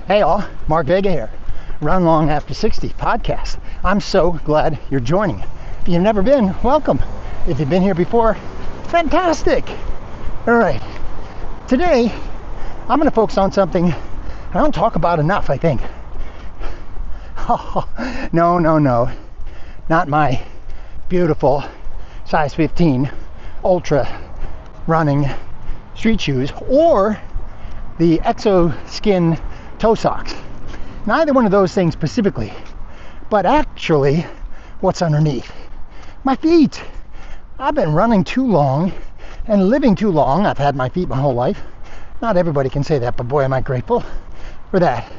Hey all, Mark Vega here, Run Long After 60 podcast. I'm so glad you're joining. If you've never been, welcome. If you've been here before, fantastic. All right, today I'm going to focus on something I don't talk about enough, I think. Oh, no, not my beautiful size 15 ultra running street shoes or the Xoskin toe socks. Neither one of those things specifically, but actually what's underneath. My feet. I've been running too long and living too long. I've had my feet my whole life. Not everybody can say that, but boy, am I grateful for that.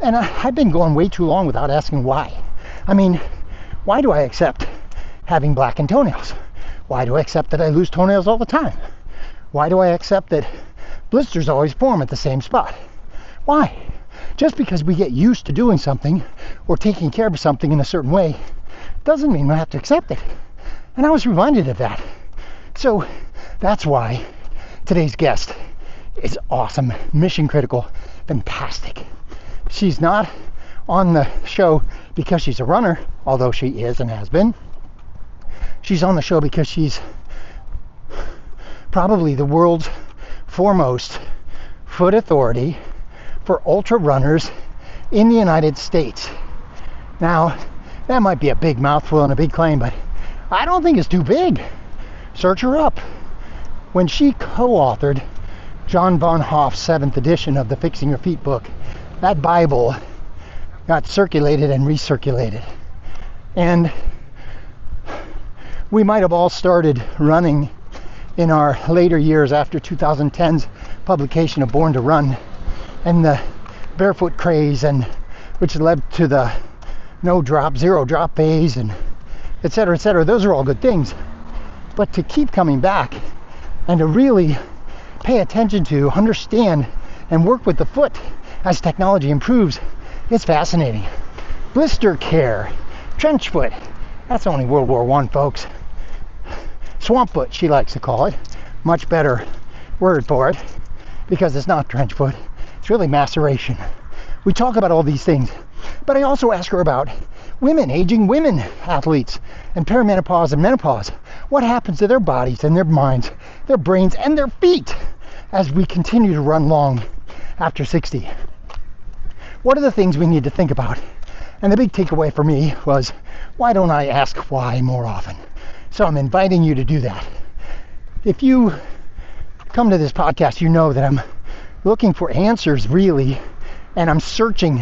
And I've been going way too long without asking why. I mean, why do I accept having blackened toenails? Why do I accept that I lose toenails all the time? Why do I accept that blisters always form at the same spot? Why? Just because we get used to doing something or taking care of something in a certain way doesn't mean we have to accept it. And I was reminded of that. So that's why today's guest is awesome, mission critical, fantastic. She's not on the show because she's a runner, although she is and has been. She's on the show because she's probably the world's foremost foot authority for ultra runners in the United States. Now, that might be a big mouthful and a big claim, but I don't think it's too big. Search her up. When she co-authored John Vonhof's 7th edition of the Fixing Your Feet book, that Bible got circulated and recirculated. And we might have all started running in our later years after 2010's publication of Born to Run and the barefoot craze, and which led to the no drop, zero drop phase, and et cetera, et cetera. Those are all good things. But to keep coming back and to really pay attention to, understand, and work with the foot as technology improves, it's fascinating. Blister care, trench foot, that's only World War I, folks. Swamp foot, she likes to call it. Much better word for it, because it's not trench foot. It's really maceration. We talk about all these things, but I also ask her about women, aging women athletes, and perimenopause and menopause. What happens to their bodies and their minds, their brains, and their feet as we continue to run long after 60? What are the things we need to think about? And the big takeaway for me was, why don't I ask why more often? So I'm inviting you to do that. If you come to this podcast, you know that I'm looking for answers, really, and I'm searching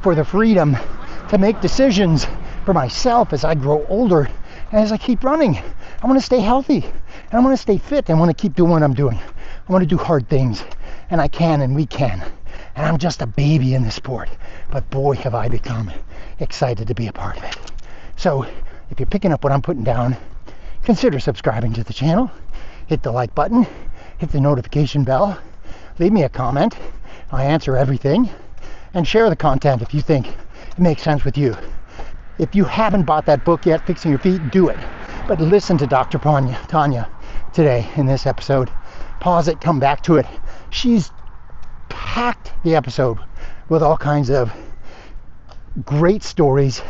for the freedom to make decisions for myself as I grow older and as I keep running. I want to stay healthy, and I want to stay fit, and I want to keep doing what I'm doing. I want to do hard things, and I can, and we can. And I'm just a baby in this sport, but boy, have I become excited to be a part of it. So if you're picking up what I'm putting down, consider subscribing to the channel, hit the like button, hit the notification bell, leave me a comment. I answer everything, and share the content if you think it makes sense with you. If you haven't bought that book yet, Fixing Your Feet, do it. But listen to Dr. Tonya today in this episode. Pause it, come back to it. She's packed the episode with all kinds of great stories,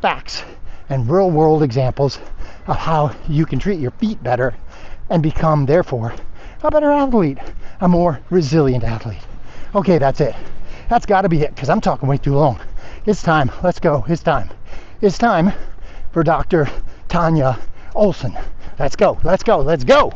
facts, and real world examples of how you can treat your feet better and become, therefore, a better athlete, a more resilient athlete. Okay, that's it. That's got to be it, because I'm talking way too long. It's time. Let's go. It's time. It's time for Dr. Tonya Olson. Let's go. Let's go. Let's go.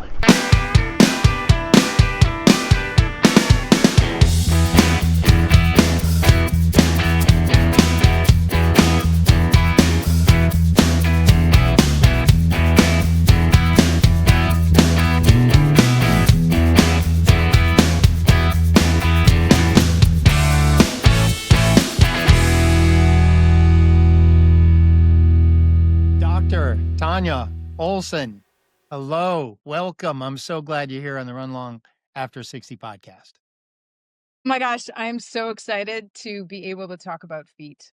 Tonya Olson, hello, welcome. I'm so glad you're here on the Run Long After 60 podcast. Oh my gosh, I'm so excited to be able to talk about feet.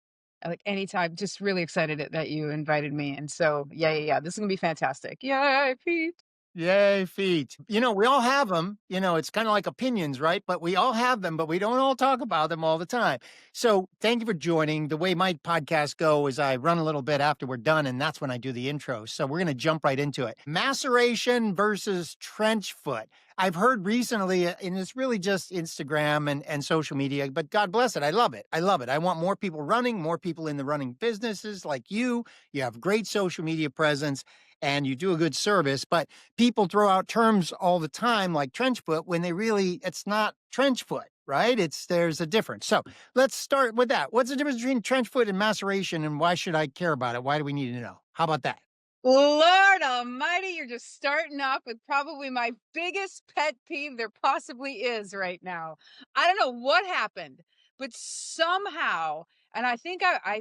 Like anytime, just really excited that you invited me. And so, yeah. This is gonna be fantastic. Yay, feet. Yay, feet. We all have them. It's kind of like opinions, right? But we all have them, but we don't all talk about them all the time. So thank you for joining. The way my podcasts go is I run a little bit after we're done, and that's when I do the intro. So we're going to jump right into it. Maceration versus trench foot. I've heard recently, and it's really just Instagram and social media, but God bless it. I love it. I love it. I want more people running, more people in the running businesses like you. You have great social media presence and you do a good service, but people throw out terms all the time like trench foot when it's not trench foot, right? There's a difference. So let's start with that. What's the difference between trench foot and maceration, and why should I care about it? Why do we need to know? How about that? Lord almighty, you're just starting off with probably my biggest pet peeve there possibly is right now. I don't know what happened, but somehow, and I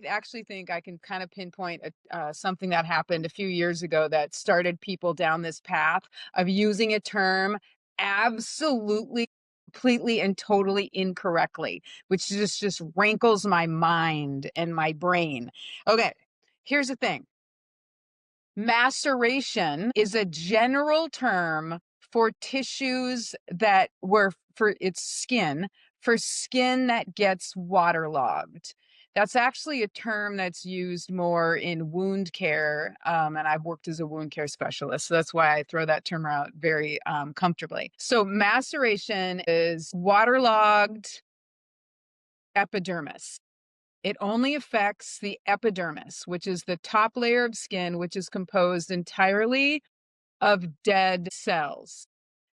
actually think I can kind of pinpoint something that happened a few years ago that started people down this path of using a term absolutely, completely, and totally incorrectly, which just rankles my mind and my brain. Okay, here's the thing. Maceration is a general term for tissues that were for its skin, for skin that gets waterlogged. That's actually a term that's used more in wound care, and I've worked as a wound care specialist, so that's why I throw that term out very comfortably. So maceration is waterlogged epidermis. It only affects the epidermis, which is the top layer of skin, which is composed entirely of dead cells.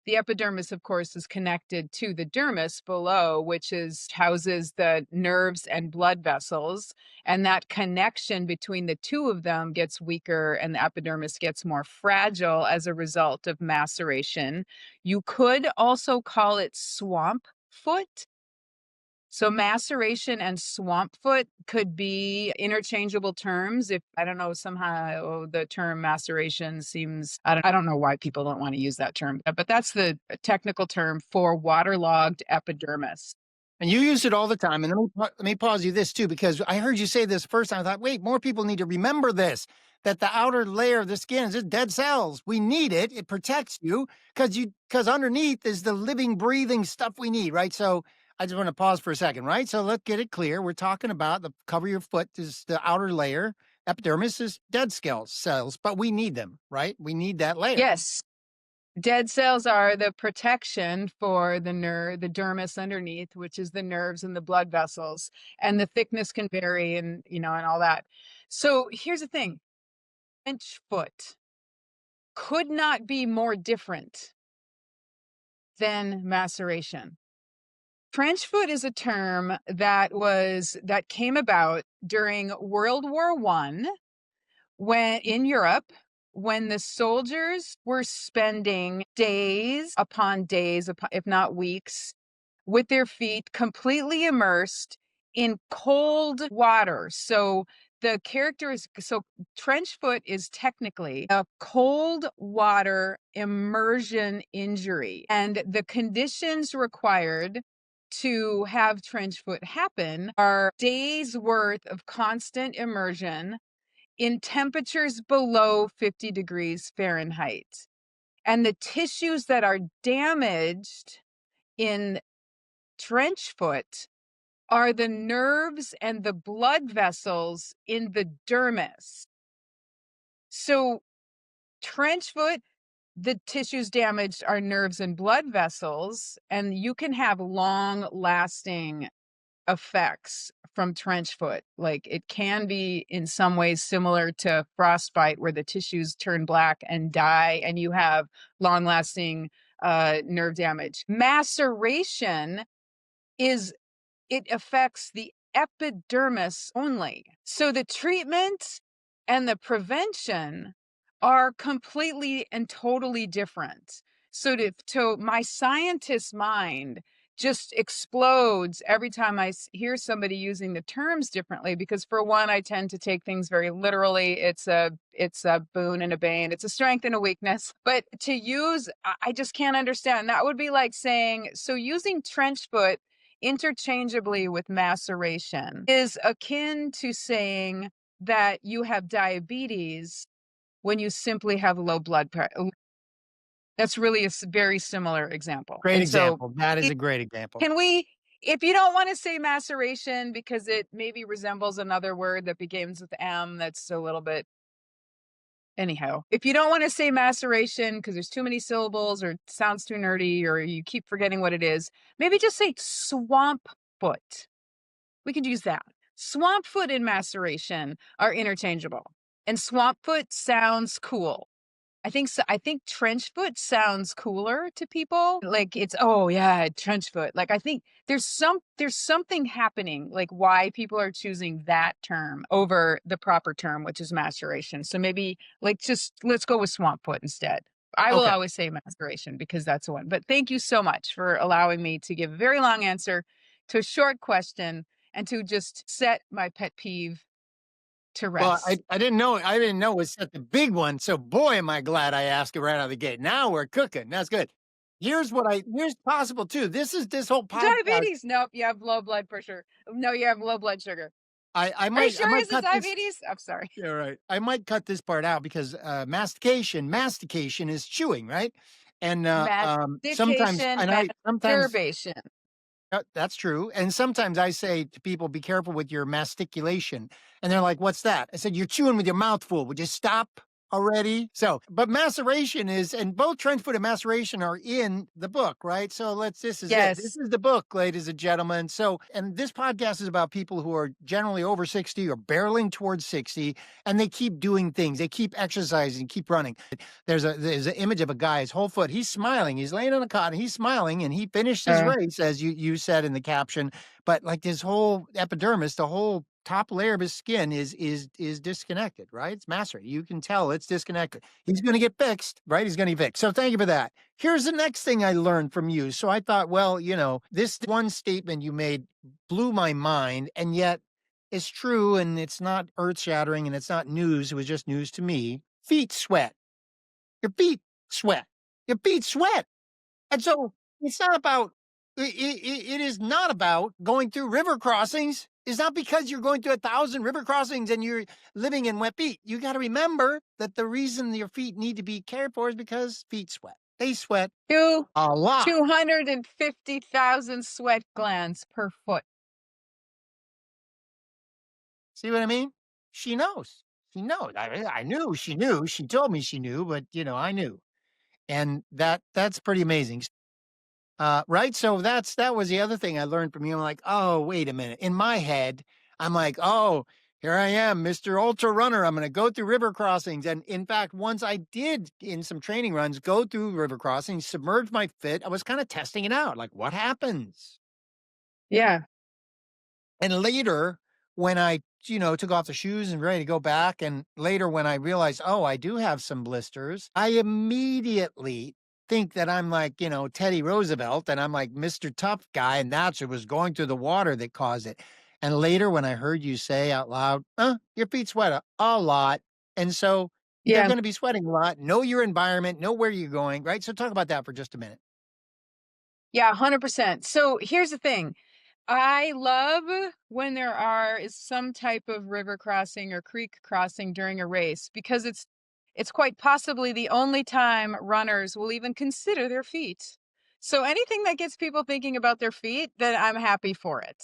The epidermis, of course, is connected to the dermis below, which houses the nerves and blood vessels. And that connection between the two of them gets weaker and the epidermis gets more fragile as a result of maceration. You could also call it swamp foot. So maceration and swamp foot could be interchangeable terms. If I don't know, somehow the term maceration seems, I don't know why people don't want to use that term, but that's the technical term for waterlogged epidermis. And you use it all the time. And let me pause you this too, because I heard you say this first time. I thought, wait, more people need to remember this, that the outer layer of the skin is just dead cells. We need it. It protects you because underneath is the living, breathing stuff we need, right? So I just want to pause for a second, right? So let's get it clear. We're talking about the cover of your foot is the outer layer. Epidermis is dead cells, but we need them, right? We need that layer. Yes. Dead cells are the protection for the dermis underneath, which is the nerves and the blood vessels, and the thickness can vary and all that. So here's the thing. Trench foot could not be more different than maceration. Trench foot is a term that came about during World War I, when in Europe, when the soldiers were spending days upon days, if not weeks, with their feet completely immersed in cold water. So trench foot is technically a cold water immersion injury. And the conditions required to have trench foot happen are days worth of constant immersion in temperatures below 50 degrees Fahrenheit. And the tissues that are damaged in trench foot are the nerves and the blood vessels in the dermis. So trench foot, the tissues damaged are nerves and blood vessels, and you can have long lasting effects from trench foot. Like it can be in some ways similar to frostbite, where the tissues turn black and die and you have long lasting nerve damage. Maceration it affects the epidermis only. So the treatment and the prevention are completely and totally different. So to my scientist mind just explodes every time I hear somebody using the terms differently, because for one, I tend to take things very literally. It's a boon and a bane. It's a strength and a weakness. But to use, I just can't understand. That would be like saying, so using trench foot interchangeably with maceration is akin to saying that you have diabetes when you simply have low blood pressure. That's really a very similar example. Great And so example. That is a great example. can we, if you don't want to say maceration because it maybe resembles another word that begins with M, that's a little bit, anyhow, if you don't want to say maceration because there's too many syllables or sounds too nerdy or you keep forgetting what it is, maybe just say swamp foot. We could use that. Swamp foot and maceration are interchangeable. And swamp foot sounds cool. I think so. I think trench foot sounds cooler to people. Like it's, oh yeah, trench foot. Like I think there's something happening, like why people are choosing that term over the proper term, which is maceration. So maybe like just let's go with swamp foot instead. I will Okay. always say maceration because that's the one. But thank you so much for allowing me to give a very long answer to a short question and to just set my pet peeve to Well, rest. I didn't know it was such a big one. So boy, am I glad I asked it right out of the gate. Now we're cooking. That's good. Here's possible too. This whole podcast. Diabetes. Nope, you have low blood pressure. No, you have low blood sugar. I Are you might sure it's cut this. diabetes? I'm sorry. Yeah, right. I might cut this part out because mastication is chewing, right? And sometimes, Mastication, masturbation. That's true. And sometimes I say to people, be careful with your masticulation. And they're like, what's that? I said, you're chewing with your mouth full. Would you stop already? So, but maceration is, and both trench foot and maceration are in the book, right? So this is it. This Yes. is the book, ladies and gentlemen. So, and this podcast is about people who are generally over 60 or barreling towards 60, and they keep doing things. They keep exercising, keep running. There's an image of a guy, his whole foot, he's smiling, he's laying on a cot, and he's smiling, and he finished his race, as you said in the caption. But like this whole epidermis, the whole top layer of his skin is disconnected, right? It's macerated. You can tell it's disconnected. He's going to get fixed, right? He's going to get fixed. So thank you for that. Here's the next thing I learned from you. So I thought, well, this one statement you made blew my mind, and yet it's true, and it's not earth-shattering, and it's not news. It was just news to me. Feet sweat. Your feet sweat. Your feet sweat. And so it's not about, it is not about going through river crossings. It's not because you're going through 1,000 river crossings and you're living in wet feet. You got to remember that the reason your feet need to be cared for is because feet sweat. They sweat a lot. 250,000 sweat glands per foot. See what I mean? She knows. She knows. I knew she knew. She told me she knew, but I knew. And that's pretty amazing. Right. So that was the other thing I learned from you. I'm like, oh, wait a minute. In my head, I'm like, oh, here I am, Mr. Ultrarunner. I'm going to go through river crossings. And in fact, once I did in some training runs, go through river crossings, submerge my foot, I was kind of testing it out. Like, what happens? Yeah. And later, when I, took off the shoes and ready to go back, and later when I realized, oh, I do have some blisters, I immediately think that I'm like, Teddy Roosevelt, and I'm like Mr. Tough Guy, and that's it was going through the water that caused it. And later when I heard you say out loud, your feet sweat a lot. And so they're going to be sweating a lot. Know your environment, know where you're going, right? So talk about that for just a minute. Yeah, 100%. So here's the thing. I love when there is some type of river crossing or creek crossing during a race because it's quite possibly the only time runners will even consider their feet. So anything that gets people thinking about their feet, then I'm happy for it.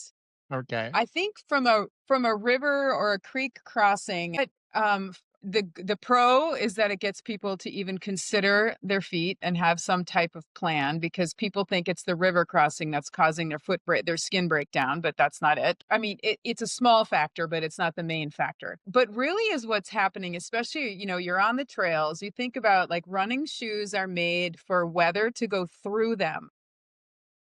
Okay. I think from a river or a creek crossing, the pro is that it gets people to even consider their feet and have some type of plan because people think it's the river crossing that's causing their skin breakdown, but that's not it. I mean, it's a small factor, but it's not the main factor. But really is what's happening, especially, you're on the trails. You think about like running shoes are made for weather to go through them.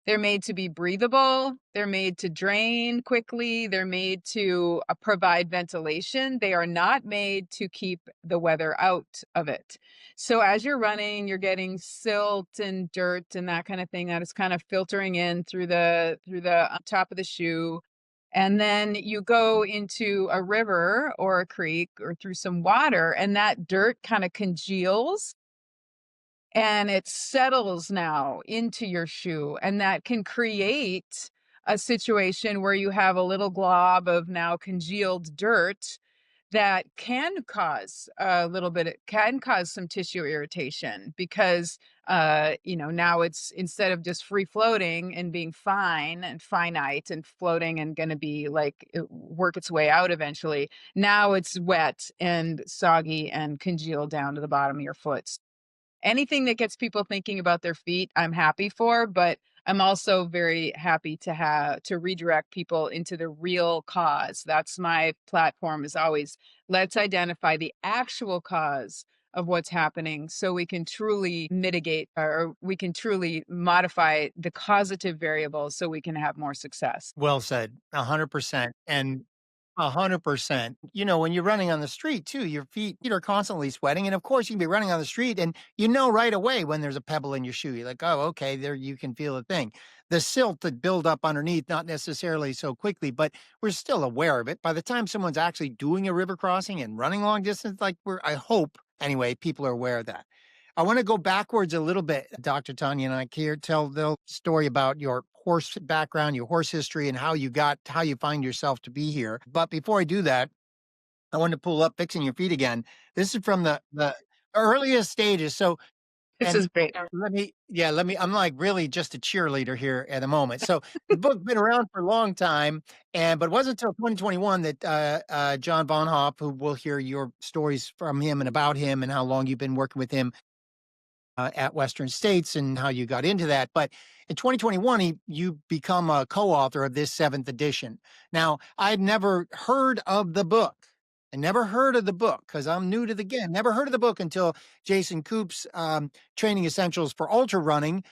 They're made to be breathable. They're made to drain quickly. They're made to provide ventilation. They are not made to keep the weather out of it. So as you're running, you're getting silt and dirt and that kind of thing that is kind of filtering in through the top of the shoe. And then you go into a river or a creek or through some water, and that dirt kind of congeals and it settles now into your shoe, and that can create a situation where you have a little glob of now congealed dirt that can cause a little bit, it can cause some tissue irritation because, now it's, instead of just free floating and being fine and finite and floating and going to be like work its way out eventually, now it's wet and soggy and congealed down to the bottom of your foot. Anything that gets people thinking about their feet, I'm happy for, but I'm also very happy to redirect people into the real cause. That's my platform, is always, let's identify the actual cause of what's happening so we can truly mitigate, or we can truly modify the causative variables so we can have more success. Well said, 100%. And 100%. When you're running on the street too, your feet are constantly sweating. And of course, you can be running on the street and right away when there's a pebble in your shoe. You're like, oh, okay, there you can feel a thing. The silt that build up underneath, not necessarily so quickly, but we're still aware of it. By the time someone's actually doing a river crossing and running long distance, like I hope anyway, people are aware of that. I want to go backwards a little bit, Dr. Tonya, and I care tell the story about your horse background, your horse history, and how you find yourself to be here. But before I do that, I want to pull up Fixing Your Feet again. This is from the earliest stages. So, This and is great. I'm like really just a cheerleader here at the moment. So the book's been around for a long time, but it wasn't until 2021 that John Vonhof, who will hear your stories from him and about him and how long you've been working with him, at Western States and how you got into that. But in 2021, you become a co-author of this 7th edition. Now, I'd never heard of the book. I never heard of the book because I'm new to the game. Never heard of the book until Jason Koop's Training Essentials for Ultra Running,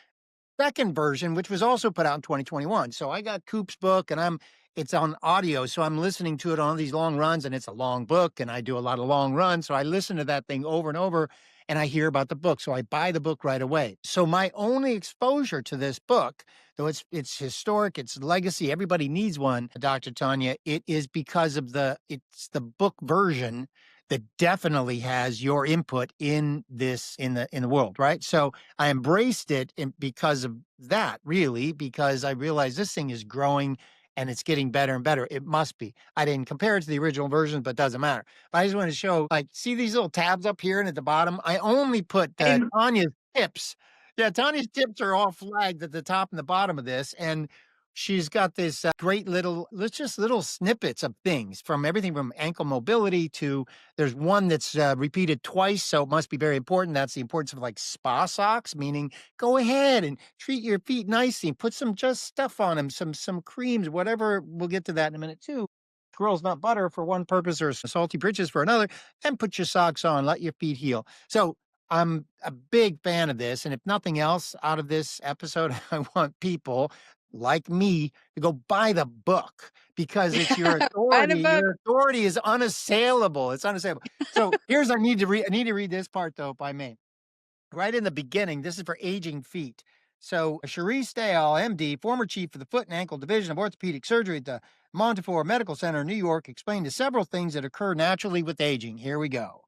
second version, which was also put out in 2021. So I got Koop's book and it's on audio. So I'm listening to it on these long runs, and it's a long book and I do a lot of long runs. So I listen to that thing over and over and I hear about the book. So I buy the book right away. So my only exposure to this book, though it's historic, it's legacy, everybody needs one, Dr. Tonya, it is because of it's the book version that definitely has your input in the world, right? So I embraced it because of that, really, because I realized this thing is growing and it's getting better and better. It must be. I didn't compare it to the original version, but it doesn't matter. But I just want to show, like, see these little tabs up here and at the bottom? I only put Tanya's tips. Yeah, Tanya's tips are all flagged at the top and the bottom of this. And she's got this great little snippets of things, from everything from ankle mobility to, there's one that's repeated twice, so it must be very important. That's the importance of like spa socks, meaning go ahead and treat your feet nicely and put some just stuff on them, some creams, whatever. We'll get to that in a minute too. Squirrel's not butter for one purpose or salty britches for another. And put your socks on, let your feet heal. So I'm a big fan of this. And if nothing else out of this episode, I want people like me to go buy the book because it's your authority. Your authority is unassailable. It's unassailable. So I need to read this part though, by me. Right in the beginning, this is for aging feet. So Cherise Dale, MD, former chief of the foot and ankle division of orthopedic surgery at the Montefiore Medical Center in New York, explained several things that occur naturally with aging. Here we go.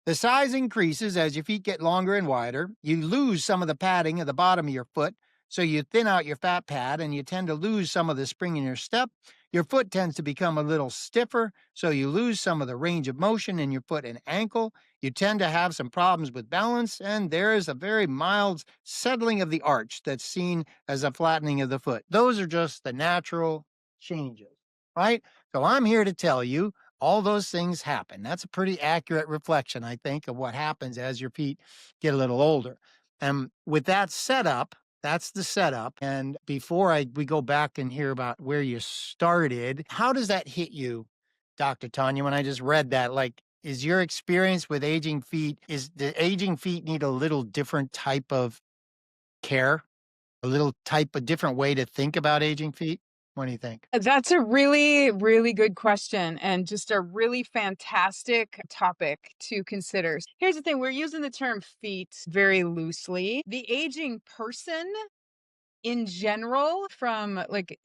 The size increases as your feet get longer and wider. You lose some of the padding at the bottom of your foot, so you thin out your fat pad and you tend to lose some of the spring in your step. Your foot tends to become a little stiffer, so you lose some of the range of motion in your foot and ankle. You tend to have some problems with balance, and there is a very mild settling of the arch that's seen as a flattening of the foot. Those are just the natural changes, right? So I'm here to tell you all those things happen. That's a pretty accurate reflection, I think, of what happens as your feet get a little older. And with that setup, that's the setup. And before we go back and hear about where you started, how does that hit you, Dr. Tonya, when I just read that? Like, is your experience with aging feet, is the aging feet need a little different type of care? A different way to think about aging feet? What do you think? That's a really, really good question and just a really fantastic topic to consider. Here's the thing, we're using the term feet very loosely. The aging person in general, from like,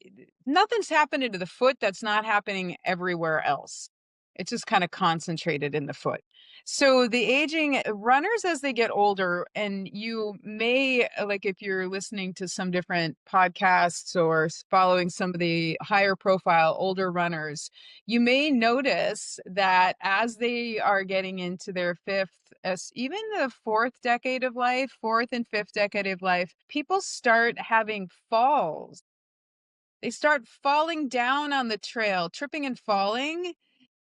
nothing's happening to the foot that's not happening everywhere else. It's just kind of concentrated in the foot. So the aging runners as they get older, and you may, like if you're listening to some different podcasts or following some of the higher profile older runners, you may notice that as they are getting into their even the fourth decade of life, fourth and fifth decade of life, people start having falls. They start falling down on the trail, tripping and falling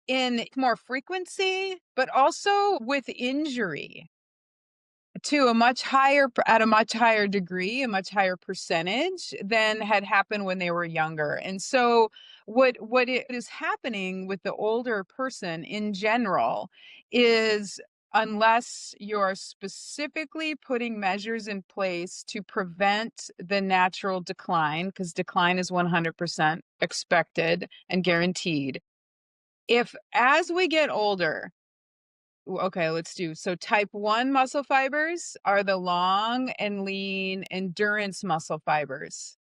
in more frequency, but also with injury to at a much higher degree, a much higher percentage than had happened when they were younger. And so what it is happening with the older person in general is, unless you're specifically putting measures in place to prevent the natural decline, because decline is 100% expected and guaranteed. If as we get older, okay, so type 1 muscle fibers are the long and lean endurance muscle fibers.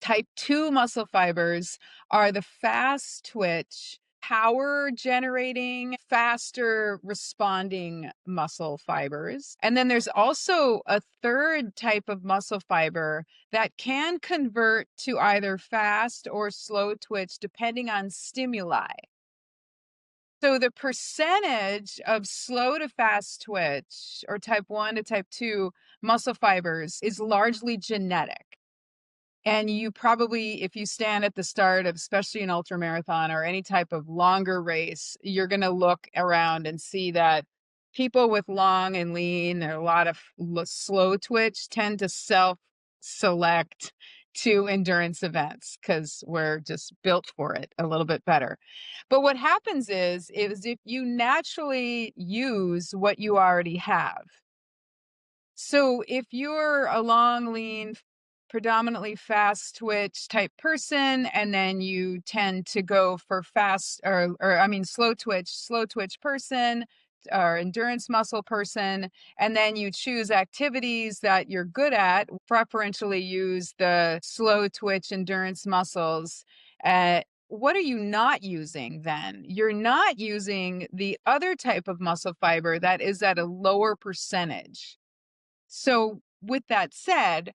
Type 2 muscle fibers are the fast twitch, power generating, faster responding muscle fibers. And then there's also a third type of muscle fiber that can convert to either fast or slow twitch depending on stimuli. So the percentage of slow to fast twitch or type 1 to type 2 muscle fibers is largely genetic. And you probably, if you stand at the start of, especially an ultra marathon or any type of longer race, you're going to look around and see that people with long and lean and a lot of slow twitch tend to select to endurance events because we're just built for it a little bit better. But what happens is if you naturally use what you already have. So if you're a long, lean, predominantly fast twitch type person, and then you tend to go for slow twitch person or endurance muscle person, and then you choose activities that you're good at, preferentially use the slow twitch endurance muscles. What are you not using then? You're not using the other type of muscle fiber that is at a lower percentage. So with that said,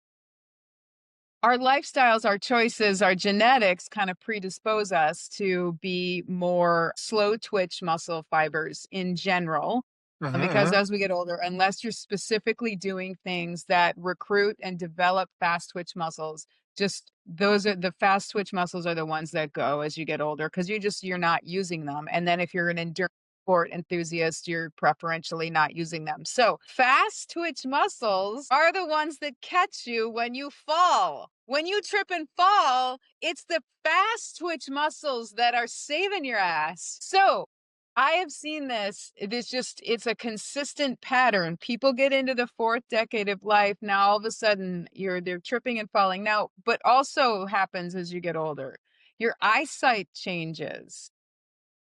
our lifestyles, our choices, our genetics kind of predispose us to be more slow twitch muscle fibers in general. Because as we get older, unless you're specifically doing things that recruit and develop fast twitch muscles, just those are the fast twitch muscles are the ones that go as you get older because you're not using them. And then if you're an endurance sport enthusiast, you're preferentially not using them. So fast twitch muscles are the ones that catch you when you fall. When you trip and fall, it's the fast twitch muscles that are saving your ass. So I have seen this. It's a consistent pattern. People get into the fourth decade of life. Now, all of a sudden, they're tripping and falling. Now, but also happens as you get older, your eyesight changes.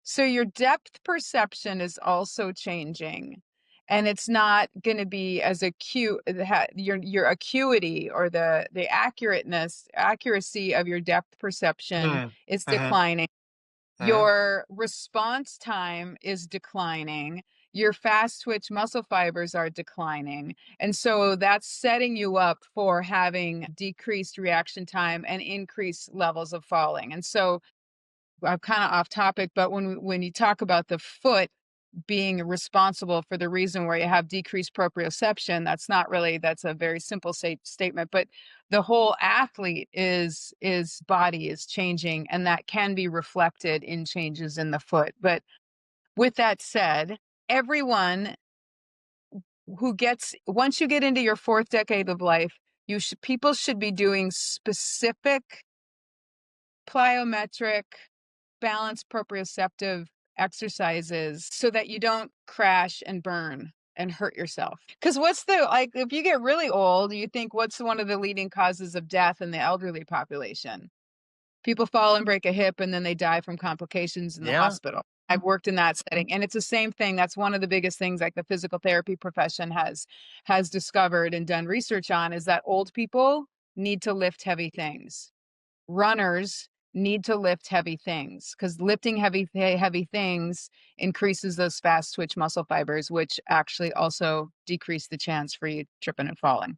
So your depth perception is also changing. And it's not going to be as acute. Your acuity or the accuracy of your depth perception is declining. Your response time is declining. Your fast twitch muscle fibers are declining. And so that's setting you up for having decreased reaction time and increased levels of falling. And so I'm kind of off topic, but when you talk about the foot being responsible for the reason where you have decreased proprioception, that's a very simple statement, but the whole athlete is body is changing, and that can be reflected in changes in the foot. But with that said, everyone once you get into your fourth decade of life, people should be doing specific plyometric balance proprioceptive exercises so that you don't crash and burn and hurt yourself. Because if you get really old, you think what's one of the leading causes of death in the elderly population? People fall and break a hip and then they die from complications in the hospital. I've worked in that setting, and it's the same thing. That's one of the biggest things like the physical therapy profession has discovered and done research on, is that old people need to lift heavy things. Runners need to lift heavy things, because lifting heavy things increases those fast twitch muscle fibers, which actually also decrease the chance for you tripping and falling.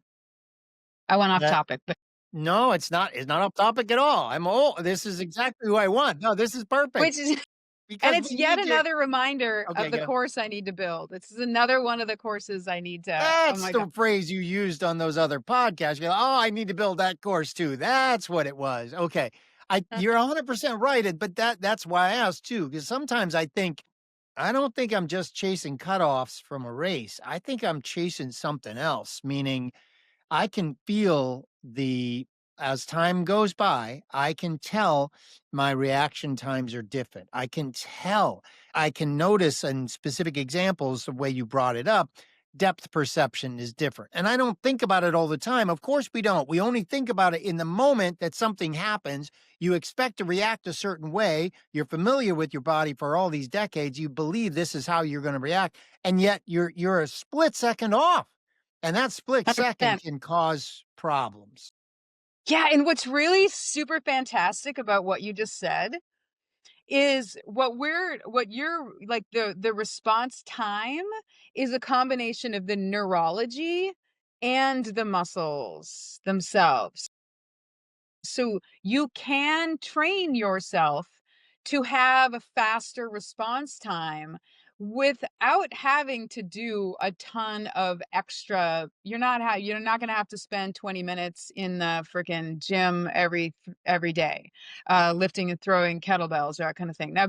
I went off That topic, but no, it's not. It's not off topic at all. I'm old. This is exactly who I want. No, this is perfect which is and because it's we yet need to. another reminder Okay, of the go. course I need to build. This is another one of the courses I need to. Oh That's my the god! phrase you used on those other podcasts. You're like, oh, I need to build that course too. That's what it was. Okay. You're 100% right. But that's why I asked too, because sometimes I don't think I'm just chasing cutoffs from a race. I think I'm chasing something else, meaning I can feel as time goes by, I can tell my reaction times are different. I can tell, I can notice in specific examples, the way you brought it up, depth perception is different. And I don't think about it all the time. Of course, we don't. We only think about it in the moment that something happens. You expect to react a certain way. You're familiar with your body for all these decades. You believe this is how you're going to react. And yet you're a split second off. And that split second 100%. can cause problems. Yeah, and what's really super fantastic about what you just said is what you're like, the response time is a combination of the neurology and the muscles themselves. So you can train yourself to have a faster response time without having to do a ton of extra. You're not going to have to spend 20 minutes in the freaking gym every day, lifting and throwing kettlebells or that kind of thing. Now,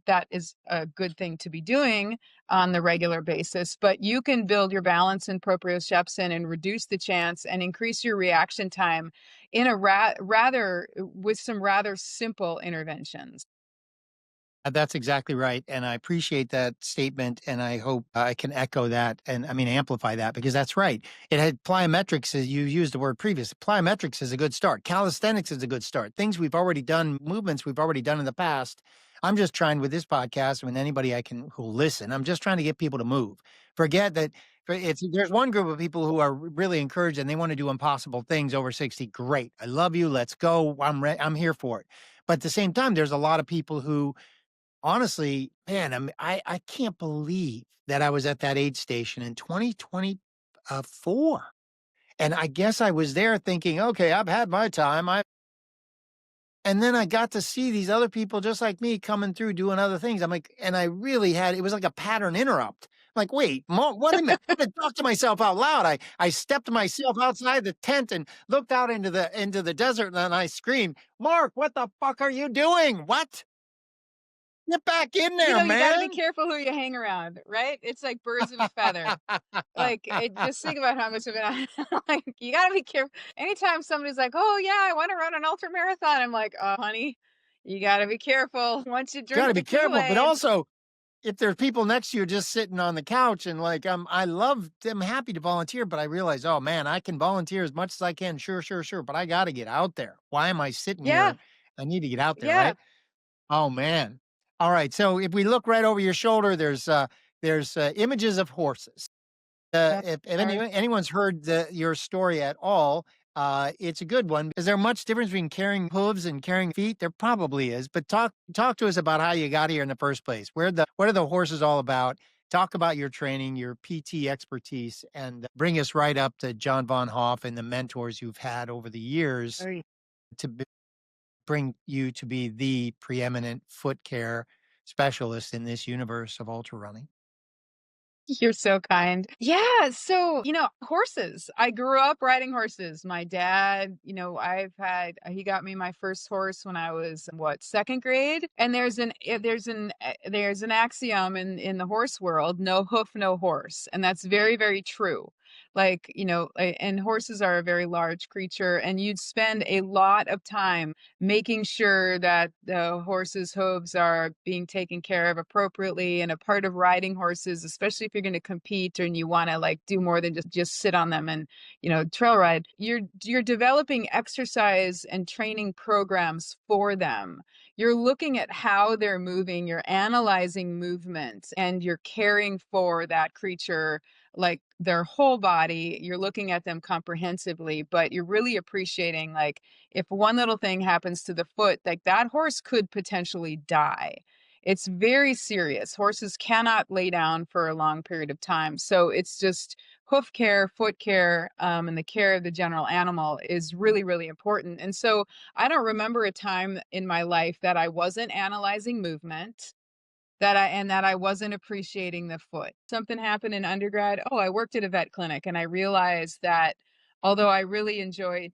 that is a good thing to be doing on the regular basis, but you can build your balance and proprioception and reduce the chance and increase your reaction time in a rather with some rather simple interventions. That's exactly right. And I appreciate that statement. And I hope I can echo that and I mean, amplify that because that's right. It had plyometrics, as you used the word previous. Plyometrics is a good start. Calisthenics is a good start. Things we've already done, movements we've already done in the past. I'm just trying with this podcast and anybody who'll listen, I'm just trying to get people to move. Forget that if there's one group of people who are really encouraged and they want to do impossible things over 60, great. I love you. Let's go. I'm here for it. But at the same time, there's a lot of people who honestly, man, I can't believe that I was at that aid station in 2024. And I guess I was there thinking, okay, I've had my time. And then I got to see these other people just like me coming through doing other things. I'm like, and I really it was like a pattern interrupt. I'm like, wait, what a minute. I had to talk to myself out loud. I stepped myself outside the tent and looked out into the desert and then I screamed, Mark, what the fuck are you doing? What? Get back in there, You got to be man. careful who you hang around, right? It's like birds of a feather. Like, just think about how much of it. Like, you got to be careful. Anytime somebody's like, "Oh yeah, I want to run an ultra marathon," I'm like, honey, you got to be careful. Once you Got drink to the be careful, but Kool-Aid, also if there's people next to you just sitting on the couch and like I'm happy to volunteer, but I realize, oh man, I can volunteer as much as I can. Sure, sure, sure. But I got to get out there. Why am I sitting yeah, here? I need to get out there, yeah, right? Oh man. All right. So if we look right over your shoulder, there's images of horses. that's If our anyone's heard your story at all, it's a good one. Is there much difference between carrying hooves and carrying feet? There probably is, but talk to us about how you got here in the first place. What are the horses all about? Talk about your training, your PT expertise, and bring us right up to John Vonhof and the mentors you've had over the years very to bring you to be the preeminent foot care specialist in this universe of ultra running. You're so kind. Yeah. So, horses. I grew up riding horses. My dad, he got me my first horse when I was second grade. And there's an axiom in the horse world, no hoof, no horse. And that's very, very true. Like, and horses are a very large creature and you'd spend a lot of time making sure that the horse's hooves are being taken care of appropriately. And a part of riding horses, especially if you're going to compete and you want to like do more than just sit on them and trail ride, you're developing exercise and training programs for them. You're looking at how they're moving, you're analyzing movement, and you're caring for that creature like their whole body. You're looking at them comprehensively, but you're really appreciating, like, if one little thing happens to the foot, like that horse could potentially die. It's very serious. Horses cannot lay down for a long period of time. So it's just hoof care, foot care, and the care of the general animal is really, really important. And so I don't remember a time in my life that I wasn't analyzing movement, that I wasn't appreciating the foot. Something happened in undergrad. Oh, I worked at a vet clinic, and I realized that although I really enjoyed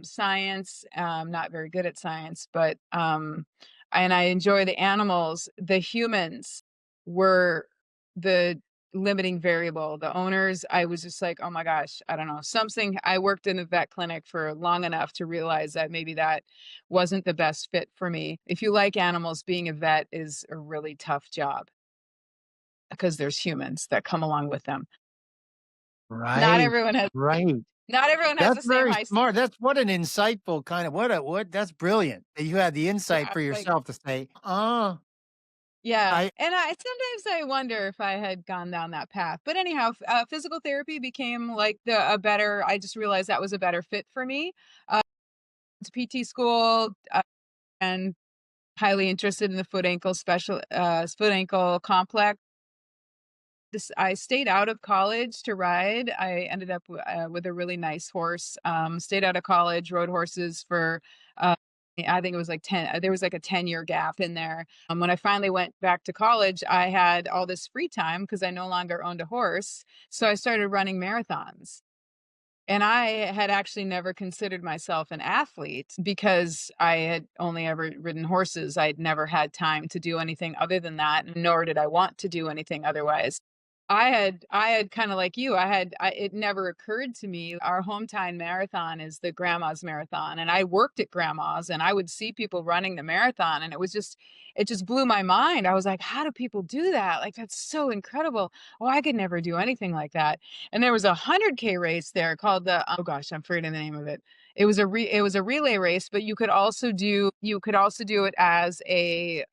science, not very good at science, but and I enjoy the animals, the humans were the limiting variable. The owners, I was just like, oh my gosh, I don't know, something. I worked in a vet clinic for long enough to realize that maybe that wasn't the best fit for me. If you like animals, being a vet is a really tough job because there's humans that come along with them. Not Right. everyone has Right. not everyone has That's the same very high. smart. That's what an insightful kind of what that's brilliant that you had the insight Yeah, for like, yourself to say, yeah, I and I sometimes I wonder if I had gone down that path. But anyhow, physical therapy became like the a better. I just realized that was a better fit for me. To PT school, and highly interested in the foot ankle complex. I stayed out of college to ride. I ended up with a really nice horse. Stayed out of college, rode horses for, I think it was like 10, there was like a 10-year gap in there. When I finally went back to college, I had all this free time because I no longer owned a horse. So I started running marathons. And I had actually never considered myself an athlete because I had only ever ridden horses. I'd never had time to do anything other than that, nor did I want to do anything otherwise. I had kind of like you, it never occurred to me. Our hometown marathon is the grandma's marathon. And I worked at grandma's and I would see people running the marathon. And it just blew my mind. I was like, how do people do that? Like, that's so incredible. Oh, I could never do anything like that. And there was a 100K race there called oh gosh, I'm forgetting the name of it. It was a relay race, but you could also do it as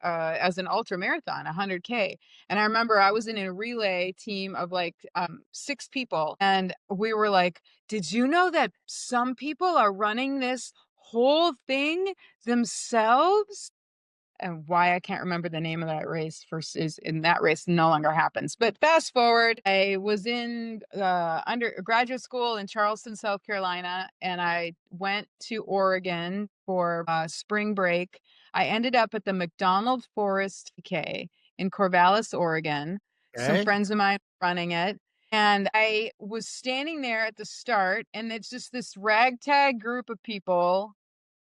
as an ultra marathon, 100K. And I remember I was in a relay team of like 6 people, and we were like, "Did you know that some people are running this whole thing themselves?" And why I can't remember the name of that race first is in that race no longer happens. But fast forward, I was in undergraduate school in Charleston, South Carolina, and I went to Oregon for spring break. I ended up at the McDonald Forest PK in Corvallis, Oregon. Some okay. friends of mine were running it. And I was standing there at the start, and it's just this ragtag group of people,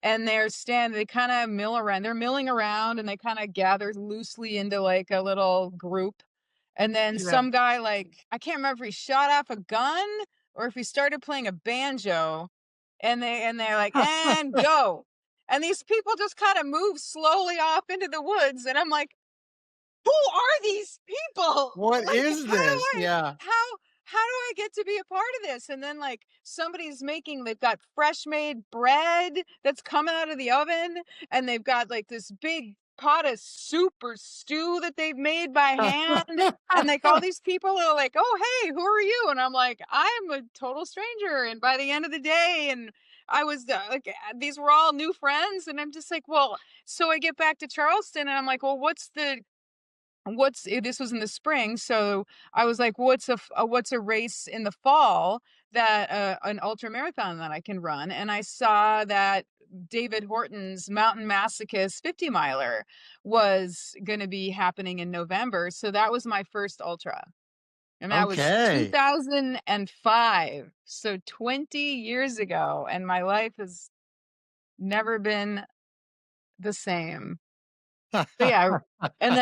and they kind of mill around. They're milling around and they kind of gather loosely into like a little group. And then Yeah. some guy, like, I can't remember if he shot off a gun or if he started playing a banjo, and they're like, and go. And these people just kind of move slowly off into the woods. And I'm like, who are these people? What Like, is this? Yeah. how do I get to be a part of this? And then like they've got fresh made bread that's coming out of the oven, and they've got like this big pot of soup or stew that they've made by hand. And like all these people are like, oh, hey, who are you? And I'm like, I'm a total stranger. And by the end of the day, and I was like, these were all new friends. And I'm just like, well, so I get back to Charleston and I'm like, well, this was in the spring, so I was like, what's a race in the fall that an ultra marathon that I can run? And I saw that David Horton's Mountain Masochist 50 miler was going to be happening in November. So that was my first ultra. And that was Okay. 2005. So 20 years ago. And my life has never been the same. So yeah, and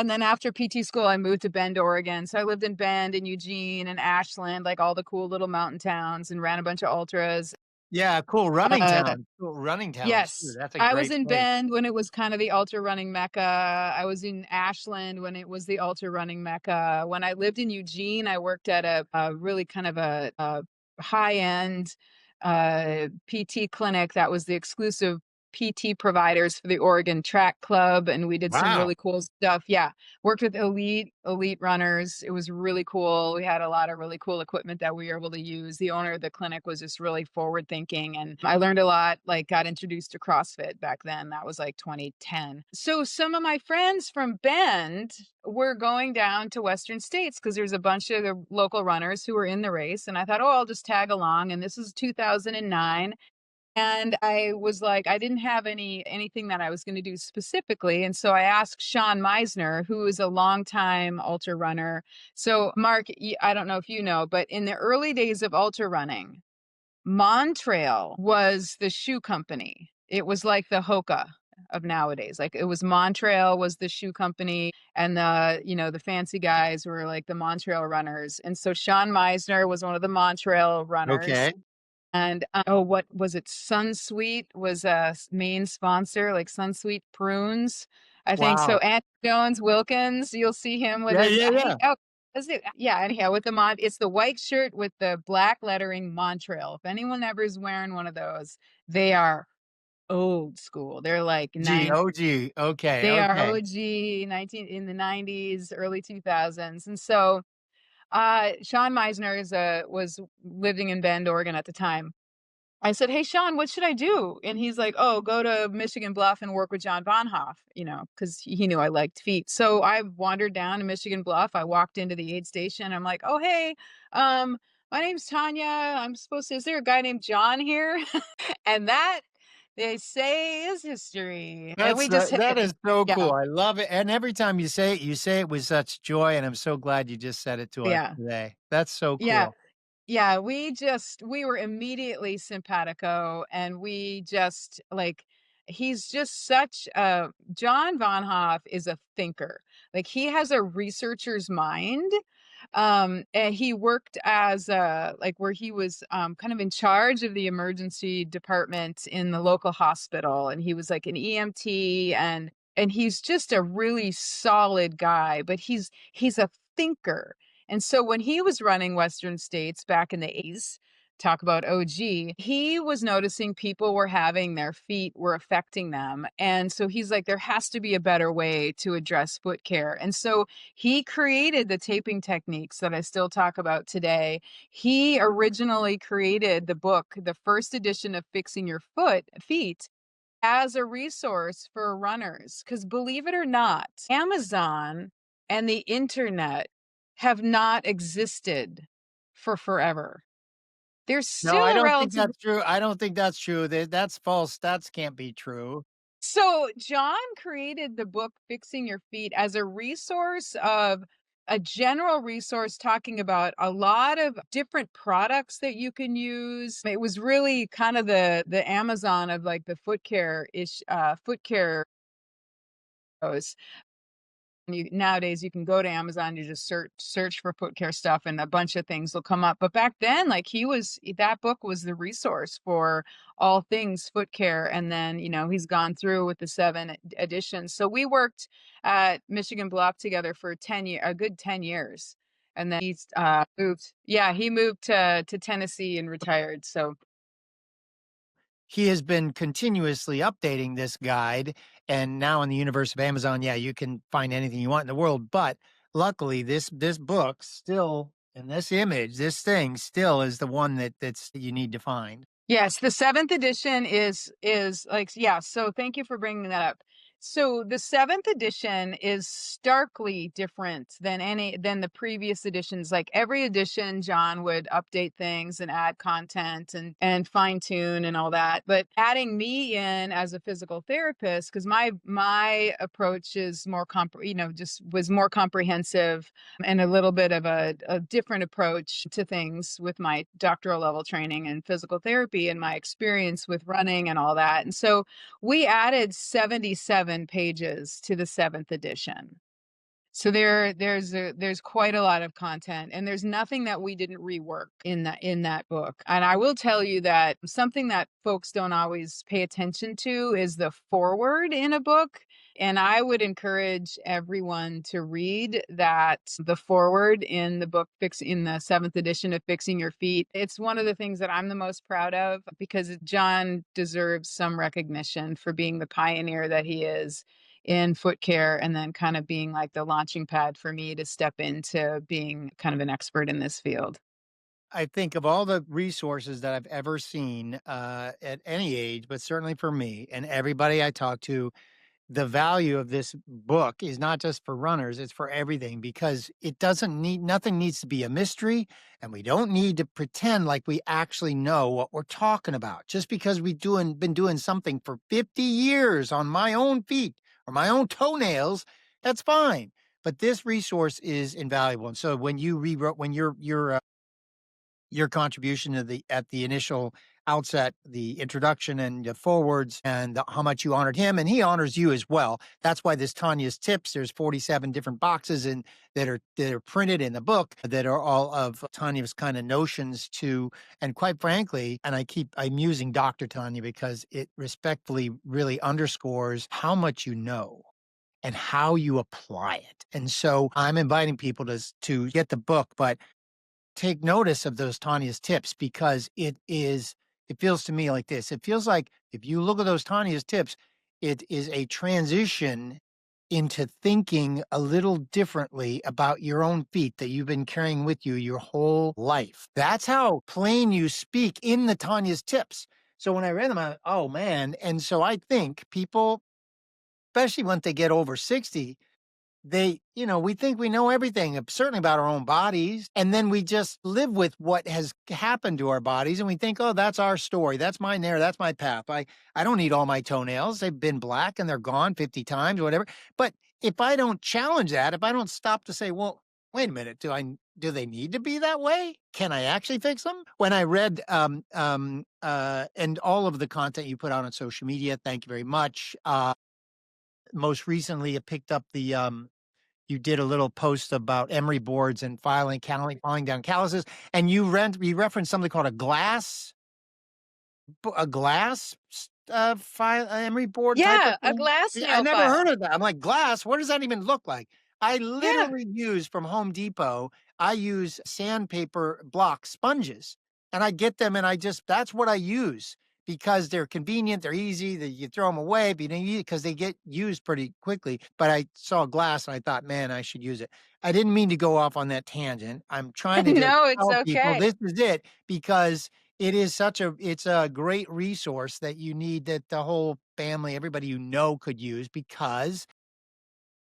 then after PT school, I moved to Bend, Oregon. So I lived in Bend and Eugene and Ashland, like all the cool little mountain towns, and ran a bunch of ultras. Yeah, cool running Uh, town. Cool running towns too. yes, That's a I was great in place. Bend when it was kind of the ultra running mecca. I was in Ashland when it was the ultra running mecca. When I lived in Eugene, I worked at a really kind of a high end PT clinic that was the exclusive PT providers for the Oregon Track Club, and we did some Wow. really cool stuff. Yeah, worked with elite runners. It was really cool. We had a lot of really cool equipment that we were able to use. The owner of the clinic was just really forward thinking, and I learned a lot. Like, got introduced to CrossFit back then. That was like 2010. So some of my friends from Bend were going down to Western States because there's a bunch of the local runners who were in the race, and I thought, oh, I'll just tag along. And this is 2009. And I was like, I didn't have anything that I was going to do specifically. And so I asked Sean Meisner, who is a longtime ultra runner. So Mark, I don't know if you know, but in the early days of ultra running, Montrail was the shoe company. It was like the Hoka of nowadays. Like, it was Montrail was the shoe company, and the fancy guys were like the Montrail runners. And so Sean Meisner was one of the Montrail runners. Okay. And what was it? Sunsweet was a main sponsor, like Sunsweet prunes, I think. So Wow. Andy Jones Wilkins, you'll see him with Yeah, his yeah, yeah. yeah, anyhow, with the it's the white shirt with the black lettering Montrail. If anyone ever is wearing one of those, they are old school. They're like OG. Okay, they are okay. OG 19 in the 90s, early 2000s. And so Sean Meisner was living in Bend, Oregon at the time. I said, hey, Sean, what should I do? And he's like, oh, go to Michigan Bluff and work with John Vonhof, because he knew I liked feet. So I wandered down to Michigan Bluff. I walked into the aid station. I'm like, oh, hey, my name's Tonya. Is there a guy named John here? And that, they say, is history. And we just hit That it. is so Yeah. cool. I love it. And every time you say it with such joy, and I'm so glad you just said it to us Yeah. today. That's so Yeah. cool. Yeah, we were immediately simpatico, and we just like, he's just such a John Vonhof is a thinker. Like, he has a researcher's mind. And he worked as where he was kind of in charge of the emergency department in the local hospital, and he was like an EMT, and he's just a really solid guy, but he's a thinker. And so when he was running Western States back in the 80s, talk about OG, he was noticing people were having their feet were affecting them. And so he's like, there has to be a better way to address foot care. And so he created the taping techniques that I still talk about today. He originally created the book, the first edition of Fixing Your Feet, as a resource for runners. Because believe it or not, Amazon and the internet have not existed for forever. They're No, I still don't think relatively. that's true. I don't think that's true. That's false. That can't be true. So John created the book Fixing Your Feet as a resource of a general resource talking about a lot of different products that you can use. It was really kind of the Amazon of like the foot care foot care. Nowadays you can go to Amazon, you just search for foot care stuff, and a bunch of things will come up. But back then, like, that book was the resource for all things foot care. And then, he's gone through with the 7 editions. So we worked at Michigan Bluff together for a good 10 years. And then he's he moved to Tennessee and retired. So He has been continuously updating this guide, and now in the universe of Amazon, yeah, you can find anything you want in the world. But luckily, this book still, and this image, this thing still is the one that's you need to find. yes, the 7th edition is like, yeah. So thank you for bringing that up. So the 7th edition is starkly different than the previous editions. Like, every edition, John would update things and add content and fine tune and all that. But adding me in as a physical therapist, because my approach is more just was more comprehensive, and a little bit of a different approach to things with my doctoral level training in physical therapy and my experience with running and all that. And so we added 77 pages to the 7th edition. So there's quite a lot of content, and there's nothing that we didn't rework in that book. And I will tell you that something that folks don't always pay attention to is the foreword in a book. And I would encourage everyone to read that, the foreword in the book, in the 7th edition of Fixing Your Feet. It's one of the things that I'm the most proud of, because John deserves some recognition for being the pioneer that he is in foot care, and then kind of being like the launching pad for me to step into being kind of an expert in this field. I think of all the resources that I've ever seen at any age, but certainly for me and everybody I talk to, the value of this book is not just for runners, it's for everything, because it doesn't need, nothing needs to be a mystery, and we don't need to pretend like we actually know what we're talking about. Just because we've been doing something for 50 years on my own feet or my own toenails, that's fine. But this resource is invaluable. And so when you rewrote, when your contribution to at the initial outset, the introduction and the forwards, and how much you honored him, and he honors you as well. That's why this Tonya's tips. There's 47 different boxes that are printed in the book that are all of Tonya's kind of notions to, and quite frankly, and I'm using Dr. Tonya because it respectfully really underscores how much you know and how you apply it. And so I'm inviting people to get the book, but take notice of those Tanya's tips, because it feels to me like this. It feels like if you look at those Tanya's tips, it is a transition into thinking a little differently about your own feet that you've been carrying with you your whole life. That's how plain you speak in the Tanya's tips. So when I read them, oh man. And so I think people, especially when they get over 60, we think we know everything, certainly about our own bodies. And then we just live with what has happened to our bodies. And we think, oh, that's our story. That's mine there. That's my path. I don't need all my toenails. They've been black and they're gone 50 times or whatever. But if I don't challenge that, if I don't stop to say, well, wait a minute, do they need to be that way? Can I actually fix them? When I read, and all of the content you put out on social media, thank you very much. Most recently, it picked up you did a little post about emery boards and falling down calluses, and you referenced something called a glass emery board type of Yeah, a thing. glass Yeah, I nail never heard file. of that. I'm like, glass? What does that even look like? I Yeah. literally use from Home Depot. I use sandpaper block sponges, and I get them, and that's what I use, because they're convenient, they're easy, that you throw them away, but because they get used pretty quickly. But I saw glass and I thought, man, I should use it. I didn't mean to go off on that tangent. I'm trying to just No, it's tell people okay. this is it, because it's a great resource that you need, that the whole family, everybody could use, because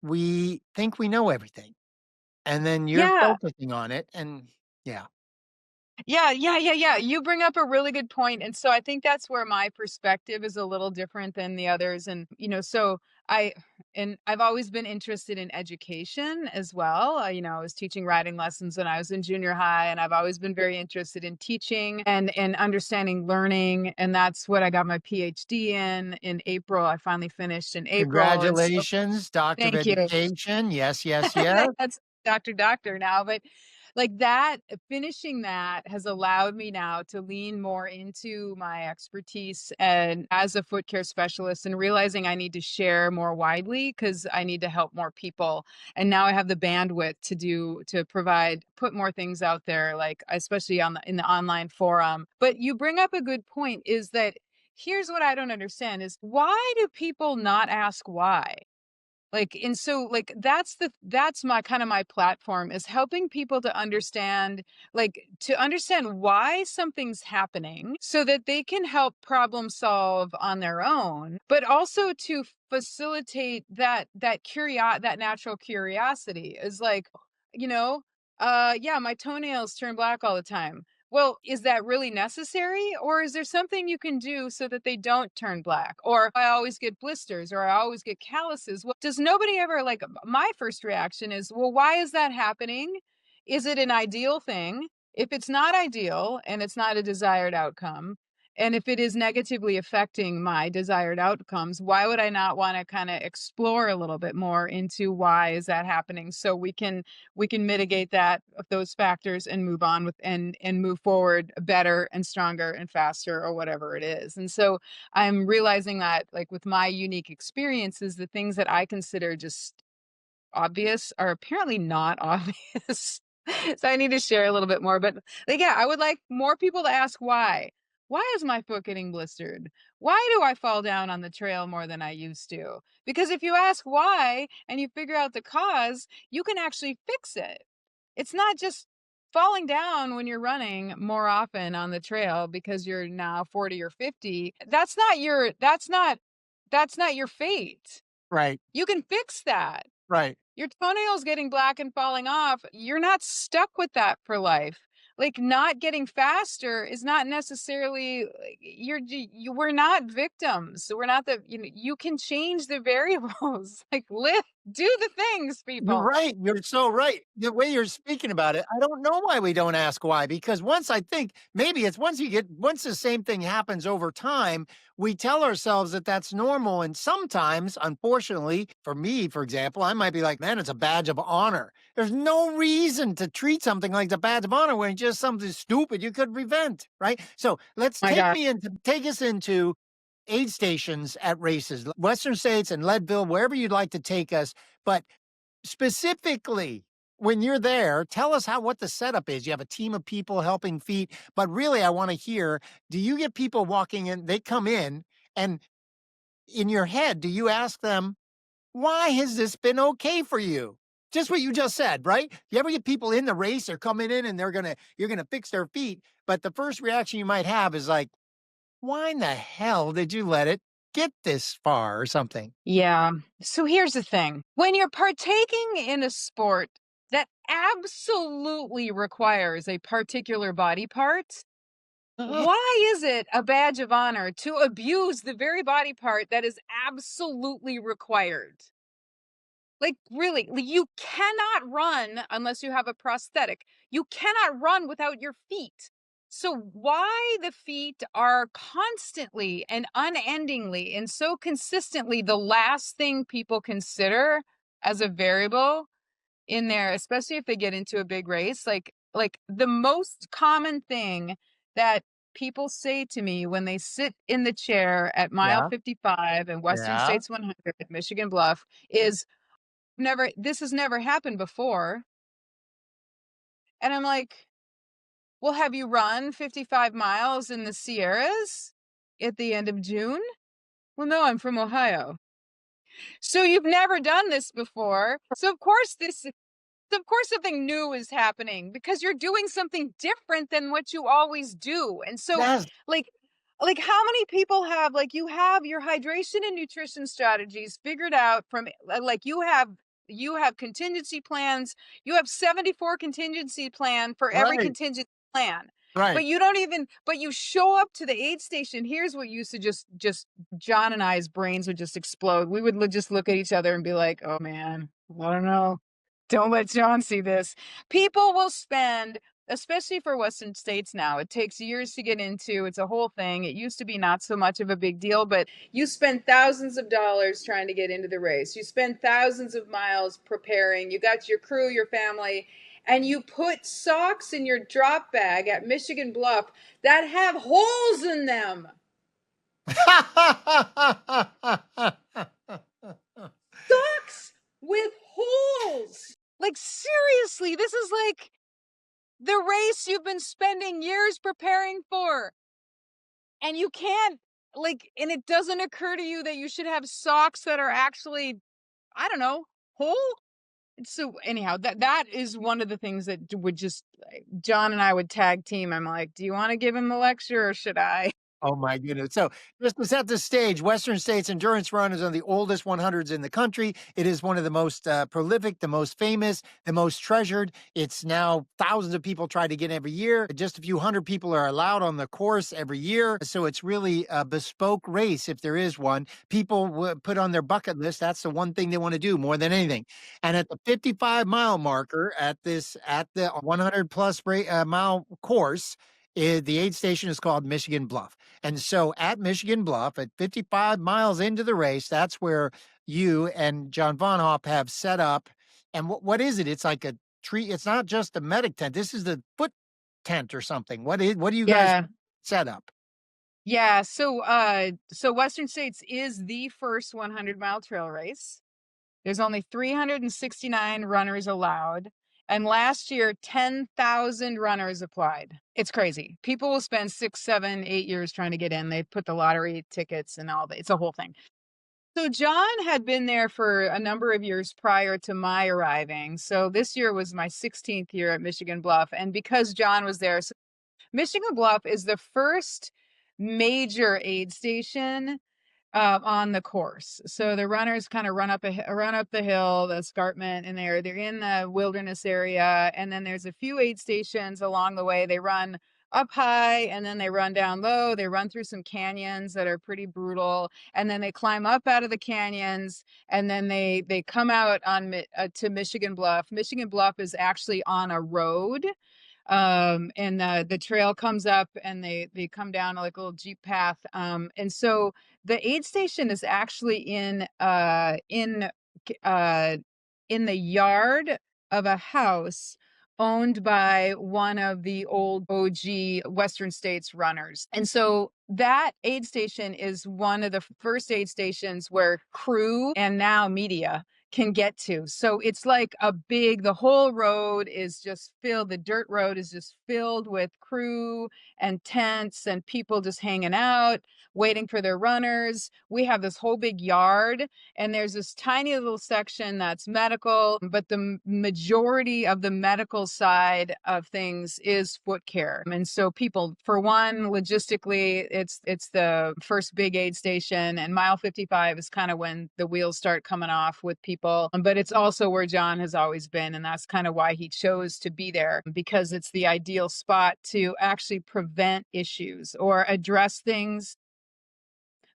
we think we know everything. And then you're Yeah. focusing on it, and yeah. Yeah. You bring up a really good point. And so I think that's where my perspective is a little different than the others. And, so I, I've always been interested in education as well. I was teaching writing lessons when I was in junior high, and I've always been very interested in teaching and understanding learning. And that's what I got my PhD in April. I finally finished in April. And so Congratulations, Doctor of thank you. Education. Yes, yes, yes. That's doctor now, but like that, finishing that has allowed me now to lean more into my expertise and as a foot care specialist, and realizing I need to share more widely because I need to help more people. And now I have the bandwidth put more things out there, like especially in the online forum. But you bring up a good point, is that here's what I don't understand is, why do people not ask why? Like, and so like that's my kind of my platform, is helping people to understand, why something's happening so that they can help problem solve on their own, but also to facilitate that natural curiosity is like, you know, yeah, my toenails turn black all the time. Well, is that really necessary? Or is there something you can do so that they don't turn black? Or I always get blisters, or I always get calluses. Well, does nobody ever, my first reaction is, well, why is that happening? Is it an ideal thing? If it's not ideal and it's not a desired outcome, And if it is negatively affecting my desired outcomes, why would I not want to kind of explore a little bit more into why is that happening, so we can mitigate those factors and move on with and move forward better and stronger and faster, or whatever it is. And so I'm realizing that, like, with my unique experiences, the things that I consider just obvious are apparently not obvious. So I need to share a little bit more. But like, yeah, I would like more people to ask why. Why is my foot getting blistered? Why do I fall down on the trail more than I used to? Because if you ask why and you figure out the cause, you can actually fix it. It's not just falling down when you're running more often on the trail because you're now 40 or 50. That's not your fate. Right. You can fix that. Right. Your toenails getting black and falling off, you're not stuck with that for life. Like, not getting faster is not necessarily we're not victims. We're not you can change the variables. Like, do the things, You're people. right. You're so right. The way you're speaking about it, I don't know why we don't ask why. Because once I think maybe it's once the same thing happens over time, we tell ourselves that that's normal. And sometimes, unfortunately, for me, for example, I might be like, man, it's a badge of honor. There's no reason to treat something like a badge of honor when it's just something stupid you could prevent. Right. So My God. take us into aid stations at races, Western states and Leadville, wherever you'd like to take us. But specifically, when you're there, tell us what the setup is. You have a team of people helping feet, but really I want to hear, do you get people walking in, they come in, and in your head, do you ask them, why has this been okay for you? Just what you just said, right? You ever get people in the race, they're coming in and you're gonna fix their feet, but the first reaction you might have is like, why in the hell did you let it get this far or something? Yeah. So here's the thing. When you're partaking in a sport that absolutely requires a particular body part, why is it a badge of honor to abuse the very body part that is absolutely required? Like, really, you cannot run unless you have a prosthetic. You cannot run without your feet. So why the feet are constantly and unendingly and so consistently the last thing people consider as a variable in there, especially if they get into a big race, like the most common thing that people say to me when they sit in the chair at mile Yeah. 55 and Western Yeah. States 100 at Michigan Bluff is, this has never happened before. And I'm like, well, have you run 55 miles in the Sierras at the end of June? Well, no, I'm from Ohio. So you've never done this before. So of course something new is happening because you're doing something different than what you always do. And so, Yes. like how many people have, like, you have your hydration and nutrition strategies figured out from, like, you have contingency plans. You have 74 contingency plan for every Right. contingency plan. Right. But you show up to the aid station. Here's what used to just John and I's brains would just explode. We would just look at each other and be like, oh man, I don't know. Don't let John see this. People will spend, especially for Western states now, it takes years to get into. It's a whole thing. It used to be not so much of a big deal, but you spend thousands of dollars trying to get into the race. You spend thousands of miles preparing. You got your crew, your family, and you put socks in your drop bag at Michigan Bluff that have holes in them. Socks with holes. Like, seriously, this is like the race you've been spending years preparing for. And you can't, and it doesn't occur to you that you should have socks that are actually, I don't know, whole. So anyhow, that is one of the things that would just, John and I would tag team. I'm like, do you want to give him the lecture or should I? Oh my goodness. So just to set the stage, Western States Endurance Run is one of the oldest 100s in the country. It is one of the most prolific, the most famous, the most treasured. It's now thousands of people try to get every year. Just a few hundred people are allowed on the course every year. So it's really a bespoke race if there is one. People put on their bucket list. That's the one thing they want to do more than anything. And at the 55-mile marker at the 100 plus mile course, The aid station is called Michigan Bluff. And so at Michigan Bluff, at 55 miles into the race, that's where you and John Vonhof have set up. And what is it? It's like a tree. It's not just a medic tent. This is the foot tent or something. What do you guys Yeah. set up? Yeah. So Western States is the first 100-mile trail race. There's only 369 runners allowed. And last year, 10,000 runners applied. It's crazy. People will spend 6, 7, 8 years trying to get in. They put the lottery tickets and all that. It's a whole thing. So John had been there for a number of years prior to my arriving. So this year was my 16th year at Michigan Bluff. And because John was there, so Michigan Bluff is the first major aid station on the course. So the runners kind of run up the hill, the escarpment, and they're in the wilderness area. And then there's a few aid stations along the way. They run up high and then they run down low. They run through some canyons that are pretty brutal, and then they climb up out of the canyons, and then they come out on to Michigan Bluff. Michigan Bluff is actually on a road. And the trail comes up and they come down like a little Jeep path. And so the aid station is actually in the yard of a house owned by one of the old OG Western States runners. And so that aid station is one of the first aid stations where crew and now media can get to. So it's like the whole road is just filled, the dirt road is just filled with crew and tents and people just hanging out, waiting for their runners. We have this whole big yard, and there's this tiny little section that's medical, but the majority of the medical side of things is foot care. And so people, for one, logistically, it's the first big aid station, and mile 55 is kind of when the wheels start coming off with people. But it's also where John has always been, and that's kind of why he chose to be there, because it's the ideal spot to actually prevent issues or address things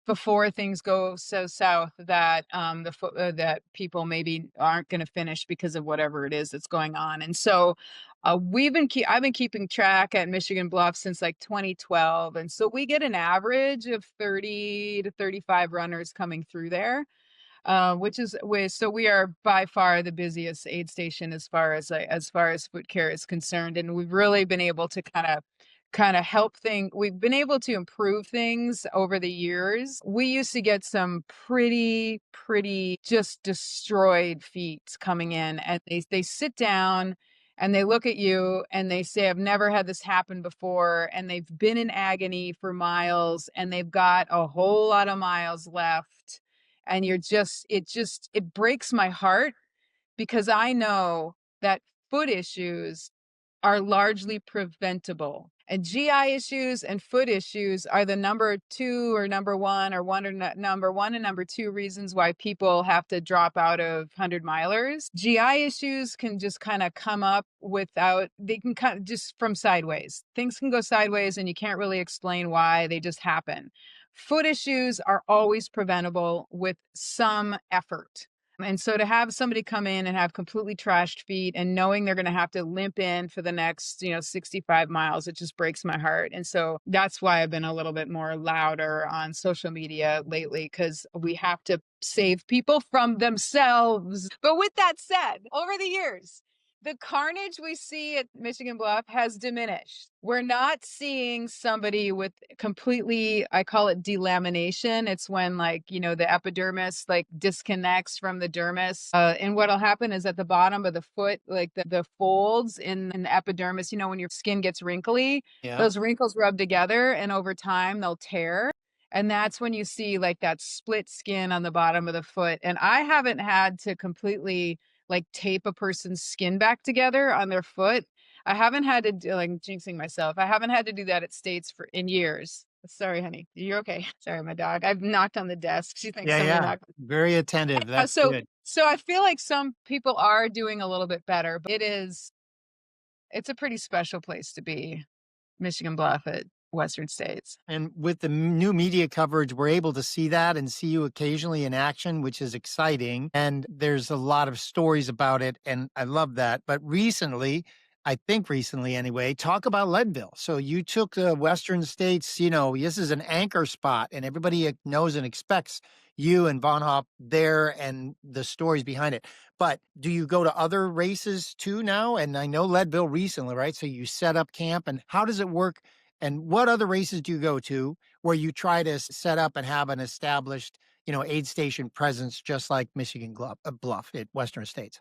before things go so south that that people maybe aren't going to finish because of whatever it is that's going on. And so I've been keeping track at Michigan Bluff since like 2012, and so we get an average of 30 to 35 runners coming through there. So we are by far the busiest aid station as far as foot care is concerned, and we've really been able to kind of help things. We've been able to improve things over the years. We used to get some pretty just destroyed feet coming in, and they sit down and they look at you and they say, I've never had this happen before, and they've been in agony for miles, and they've got a whole lot of miles left. And it breaks my heart, because I know that foot issues are largely preventable. And GI issues and foot issues are the number 2 or number 1 or number 1 and number 2 reasons why people have to drop out of 100-milers. GI issues can just kind of come up they can kind of just from sideways. Things can go sideways and you can't really explain why, they just happen. Foot issues are always preventable with some effort. And so to have somebody come in and have completely trashed feet and knowing they're going to have to limp in for the next, 65 miles, it just breaks my heart. And so that's why I've been a little bit more louder on social media lately, because we have to save people from themselves. But with that said, over the years, the carnage we see at Michigan Bluff has diminished. We're not seeing somebody with completely, I call it delamination. It's when the epidermis disconnects from the dermis. And what'll happen is at the bottom of the foot, the folds in the epidermis, when your skin gets wrinkly, those wrinkles rub together and over time they'll tear. And that's when you see that split skin on the bottom of the foot. And I haven't had to completely tape a person's skin back together on their foot. I haven't had to do, jinxing myself, I haven't had to do that at States in years. Sorry, honey. You're okay. Sorry, my dog. I've knocked on the desk. She thinks somebody knocked. Very attentive. That's good. So I feel like some people are doing a little bit better, but it's a pretty special place to be, Michigan Bluff at Western States. And with the new media coverage, we're able to see that and see you occasionally in action, which is exciting. And there's a lot of stories about it, and I love that. But recently, I think recently anyway. Talk about Leadville. So you took the Western states, this is an anchor spot and everybody knows and expects you and Vonhof there and the stories behind it. But do you go to other races too now? And I know Leadville recently, right? So you set up camp, and how does it work? And what other races do you go to where you try to set up and have an established, aid station presence, just like Michigan Bluff at Western States?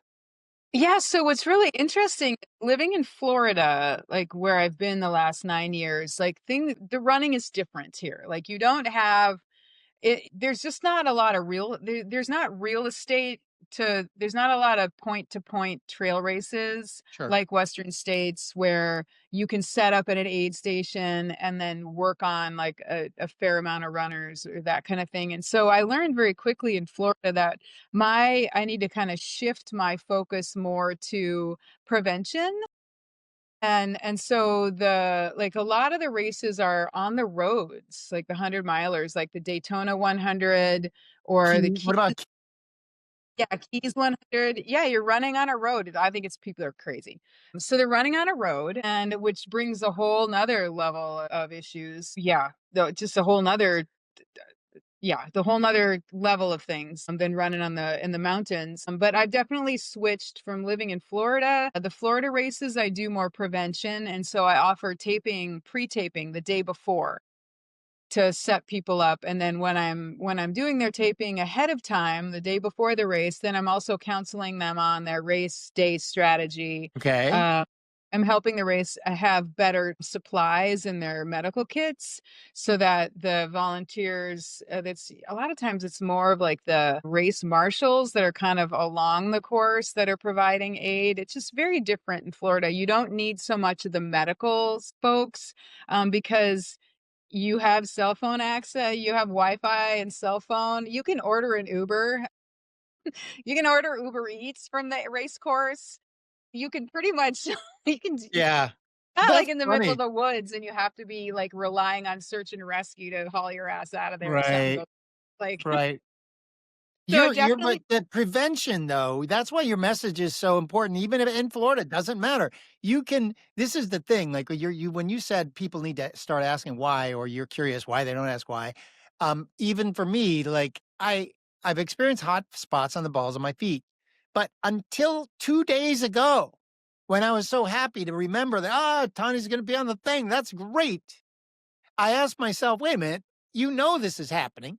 Yeah, so what's really interesting, living in Florida, like where I've been the last 9 years, like the running is different here. Like you don't have there's just not a lot of there's not real estate there's not a lot of point to point trail races Sure. like Western states where you can set up at an aid station and then work on like a fair amount of runners or that kind of thing. And so I learned very quickly in Florida that I need to kind of shift my focus more to prevention. And so a lot of the races are on the roads, like the 100 milers, like the Daytona 100 or the What about Keys 100. Yeah, you're running on a road. I think it's people are crazy. So they're running on a road, and which brings a whole nother level of issues. Yeah, just a whole nother the whole nother level of things than running in the mountains. But I've definitely switched from living in Florida. The Florida races, I do more prevention. And so I offer pre-taping the day before to set people up. And then when I'm doing their taping ahead of time, the day before the race, then I'm also counseling them on their race day strategy. Okay. I'm helping the race have better supplies in their medical kits so that the volunteers, that's a lot of times it's more of like the race marshals that are kind of along the course that are providing aid. It's just very different in Florida. You don't need so much of the medical folks because you have cell phone access, you have Wi-Fi and cell phone. You can order an Uber. You can order Uber Eats from the race course. You can pretty much Yeah. not That's like in the middle funny. of the woods and you have to be like relying on search and rescue to haul your ass out of there if something Right. goes like Right. so But definitely the prevention though, that's why your message is so important. Even if in Florida, it doesn't matter. This is the thing, like when you said people need to start asking why, or you're curious why they don't ask why. Even for me, like I've experienced hot spots on the balls of my feet, but until 2 days ago, when I was so happy to remember that, Tanya's going to be on the thing. That's great. I asked myself, wait a minute, this is happening.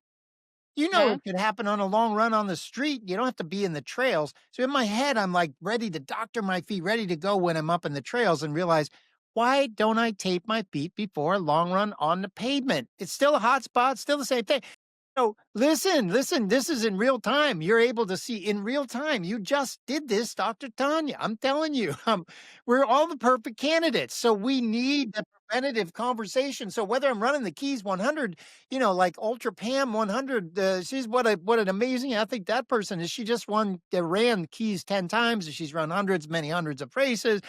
huh? It could happen on a long run on the street. You don't have to be in the trails. So in my head, I'm like ready to doctor my feet, ready to go when I'm up in the trails and realize, why don't I tape my feet before a long run on the pavement? It's still a hot spot, still the same thing. So listen, this is in real time. You're able to see in real time. You just did this, Dr. Tonya. I'm telling you, we're all the perfect candidates. So we need the preventative conversation. So whether I'm running the Keys 100, like Ultra Pam 100, she's what an amazing athlete that person is. She just ran Keys 10 times. And she's run many hundreds of races.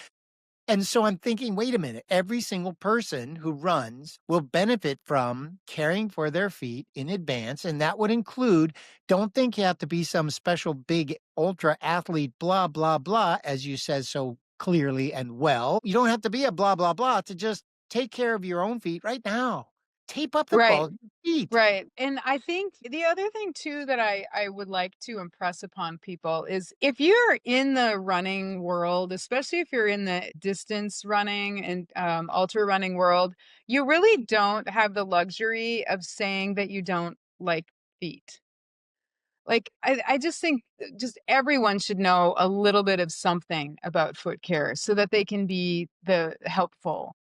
And so I'm thinking, wait a minute, every single person who runs will benefit from caring for their feet in advance. And that would include, don't think you have to be some special big ultra athlete, blah, blah, blah, as you said so clearly and well. You don't have to be a blah, blah, blah to just take care of your own feet right now. Tape up the Right. balls of your feet. Right. And I think the other thing too that I would like to impress upon people is if you're in the running world, especially if you're in the distance running and ultra running world, you really don't have the luxury of saying that you don't like feet. Like I just think just everyone should know a little bit of something about foot care so that they can be the helpful.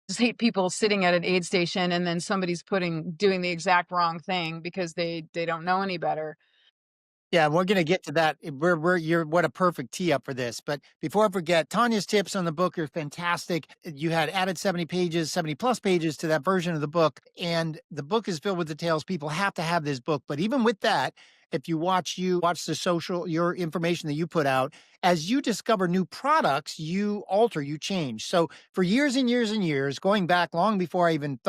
Just hate people sitting at an aid station and then somebody's doing the exact wrong thing because they don't know any better. Yeah, we're going to get to that. You're what a perfect tee up for this. But before I forget, Tanya's tips on the book are fantastic. You had added 70 pages, 70 plus pages to that version of the book. And the book is filled with details. People have to have this book. But even with that, if you watch the social, your information that you put out, as you discover new products, you alter, you change. So for years and years and years, going back long before I even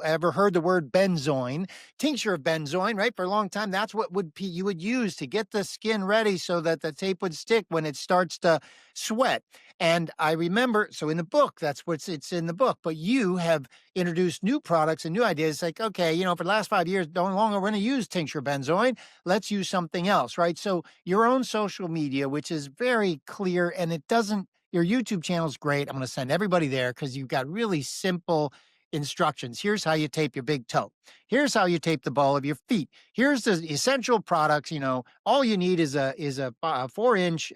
ever heard the word benzoin, tincture of benzoin, right? For a long time, that's what you would use to get the skin ready so that the tape would stick when it starts to sweat. And I remember, so in the book, it's in the book, but you have introduced new products and new ideas like, okay, for the last 5 years, no longer we're going to use tincture benzoin. Let's use something else, right? So your own social media, which is very clear, and your YouTube channel is great. I'm going to send everybody there because you've got really simple instructions. Here's how you tape your big toe. Here's how you tape the ball of your feet. Here's the essential products. All you need is a 4-inch,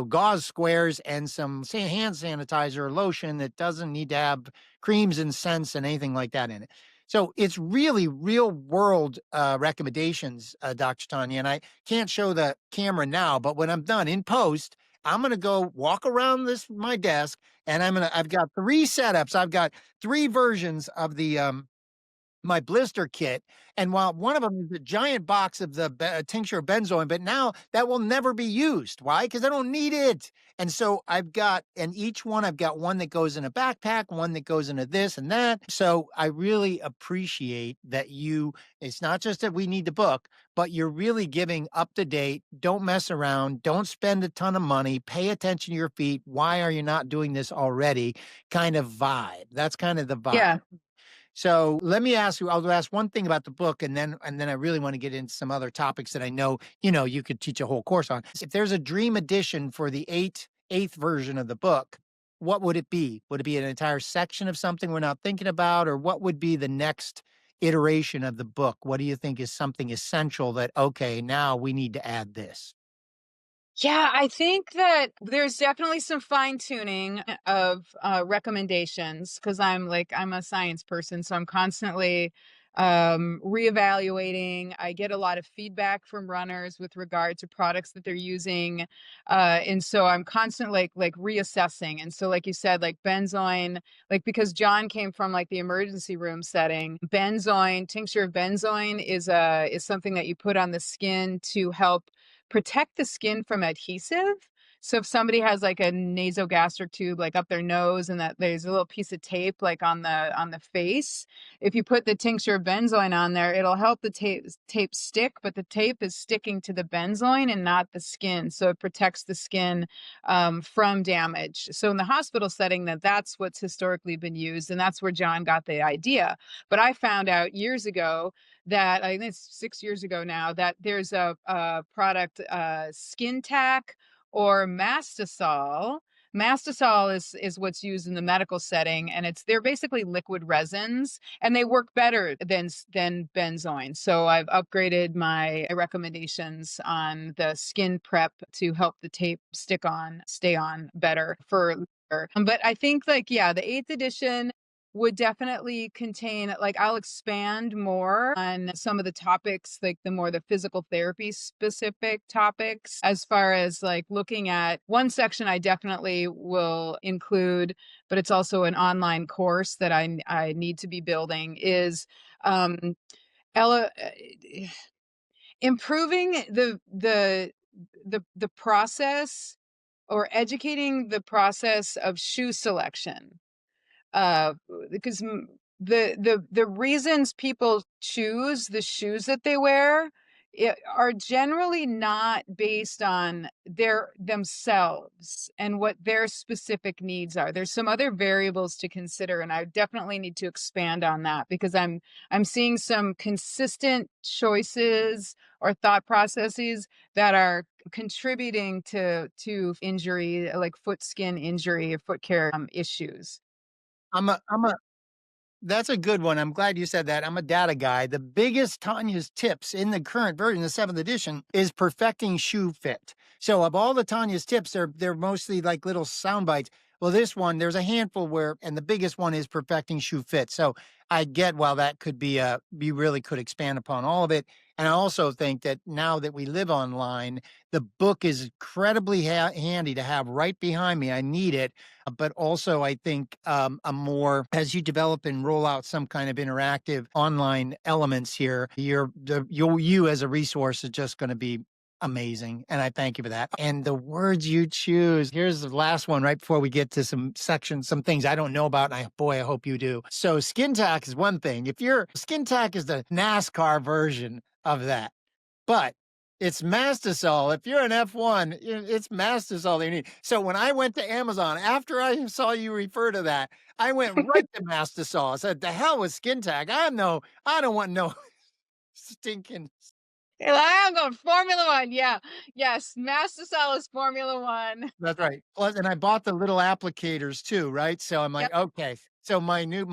gauze squares and some hand sanitizer or lotion that doesn't need to have creams and scents and anything like that in it. So it's really real world recommendations, Dr. Tonya, and I can't show the camera now, but when I'm done in post, I'm going to go walk around my desk and I've got 3 setups. I've got 3 versions of my blister kit. And while one of them is a giant box of the tincture of benzoin, but now that will never be used. Why? Because I don't need it. And so each one, I've got one that goes in a backpack, one that goes into this and that. So I really appreciate that it's not just that we need the book, but you're really giving up to date. Don't mess around. Don't spend a ton of money. Pay attention to your feet. Why are you not doing this already? Kind of vibe. That's kind of the vibe. Yeah. So let me ask you, I'll ask one thing about the book and then I really want to get into some other topics that I know, you could teach a whole course on. If there's a dream edition for the eighth version of the book, what would it be? Would it be an entire section of something we're not thinking about, or what would be the next iteration of the book? What do you think is something essential that, okay, now we need to add this? Yeah, I think that there's definitely some fine tuning of recommendations because I'm a science person, so I'm constantly reevaluating. I get a lot of feedback from runners with regard to products that they're using, and so I'm constantly like reassessing. And so, like you said, like benzoin, because John came from the emergency room setting, tincture of benzoin is something that you put on the skin to help protect the skin from adhesive. So if somebody has a nasogastric tube up their nose and that there's a little piece of tape on the face, if you put the tincture of benzoin on there, it'll help the tape stick, but the tape is sticking to the benzoin and not the skin. So it protects the skin from damage. So in the hospital setting, that's what's historically been used, and that's where John got the idea. But I found out years ago that I think it's 6 years ago now that there's a product, SkinTac or Mastisol. Mastisol is what's used in the medical setting, and they're basically liquid resins, and they work better than benzoin. So I've upgraded my recommendations on the skin prep to help the tape stay on better for longer. But I think the 8th edition would definitely contain, I'll expand more on some of the topics, the physical therapy specific topics, as far as looking at one section I definitely will include, but it's also an online course that I need to be building, is improving the process, or educating the process of shoe selection. Because the reasons people choose the shoes that they wear are generally not based on themselves and what their specific needs are. There's some other variables to consider, and I definitely need to expand on that, because I'm seeing some consistent choices or thought processes that are contributing to injury, like foot skin injury or foot care issues. That's a good one. I'm glad you said that. I'm a data guy. The biggest Tonya's tips in the current version, the 7th edition, is perfecting shoe fit. So of all the Tonya's tips, they're mostly like little sound bites. Well, this one, there's a handful and the biggest one is perfecting shoe fit. So I get, that could be you really could expand upon all of it. And I also think that now that we live online, the book is incredibly handy to have right behind me. I need it. But also, I think a more, as you develop and roll out some kind of interactive online elements here, you as a resource is just going to be amazing. And I thank you for that. And the words you choose. Here's the last one right before we get to some sections, some things I don't know about. And I hope you do. So SkinTac is one thing. SkinTac is the NASCAR version of that. But it's Mastisol. If you're an F1, it's Mastisol they need. So when I went to Amazon, after I saw you refer to that, I went right to Mastisol. I said, the hell with SkinTac. I don't want no stinking. I'm going Formula One. Yeah. Yes. Mastisol is Formula One. That's right. Plus, and I bought the little applicators too, right? So I'm like, okay. So my new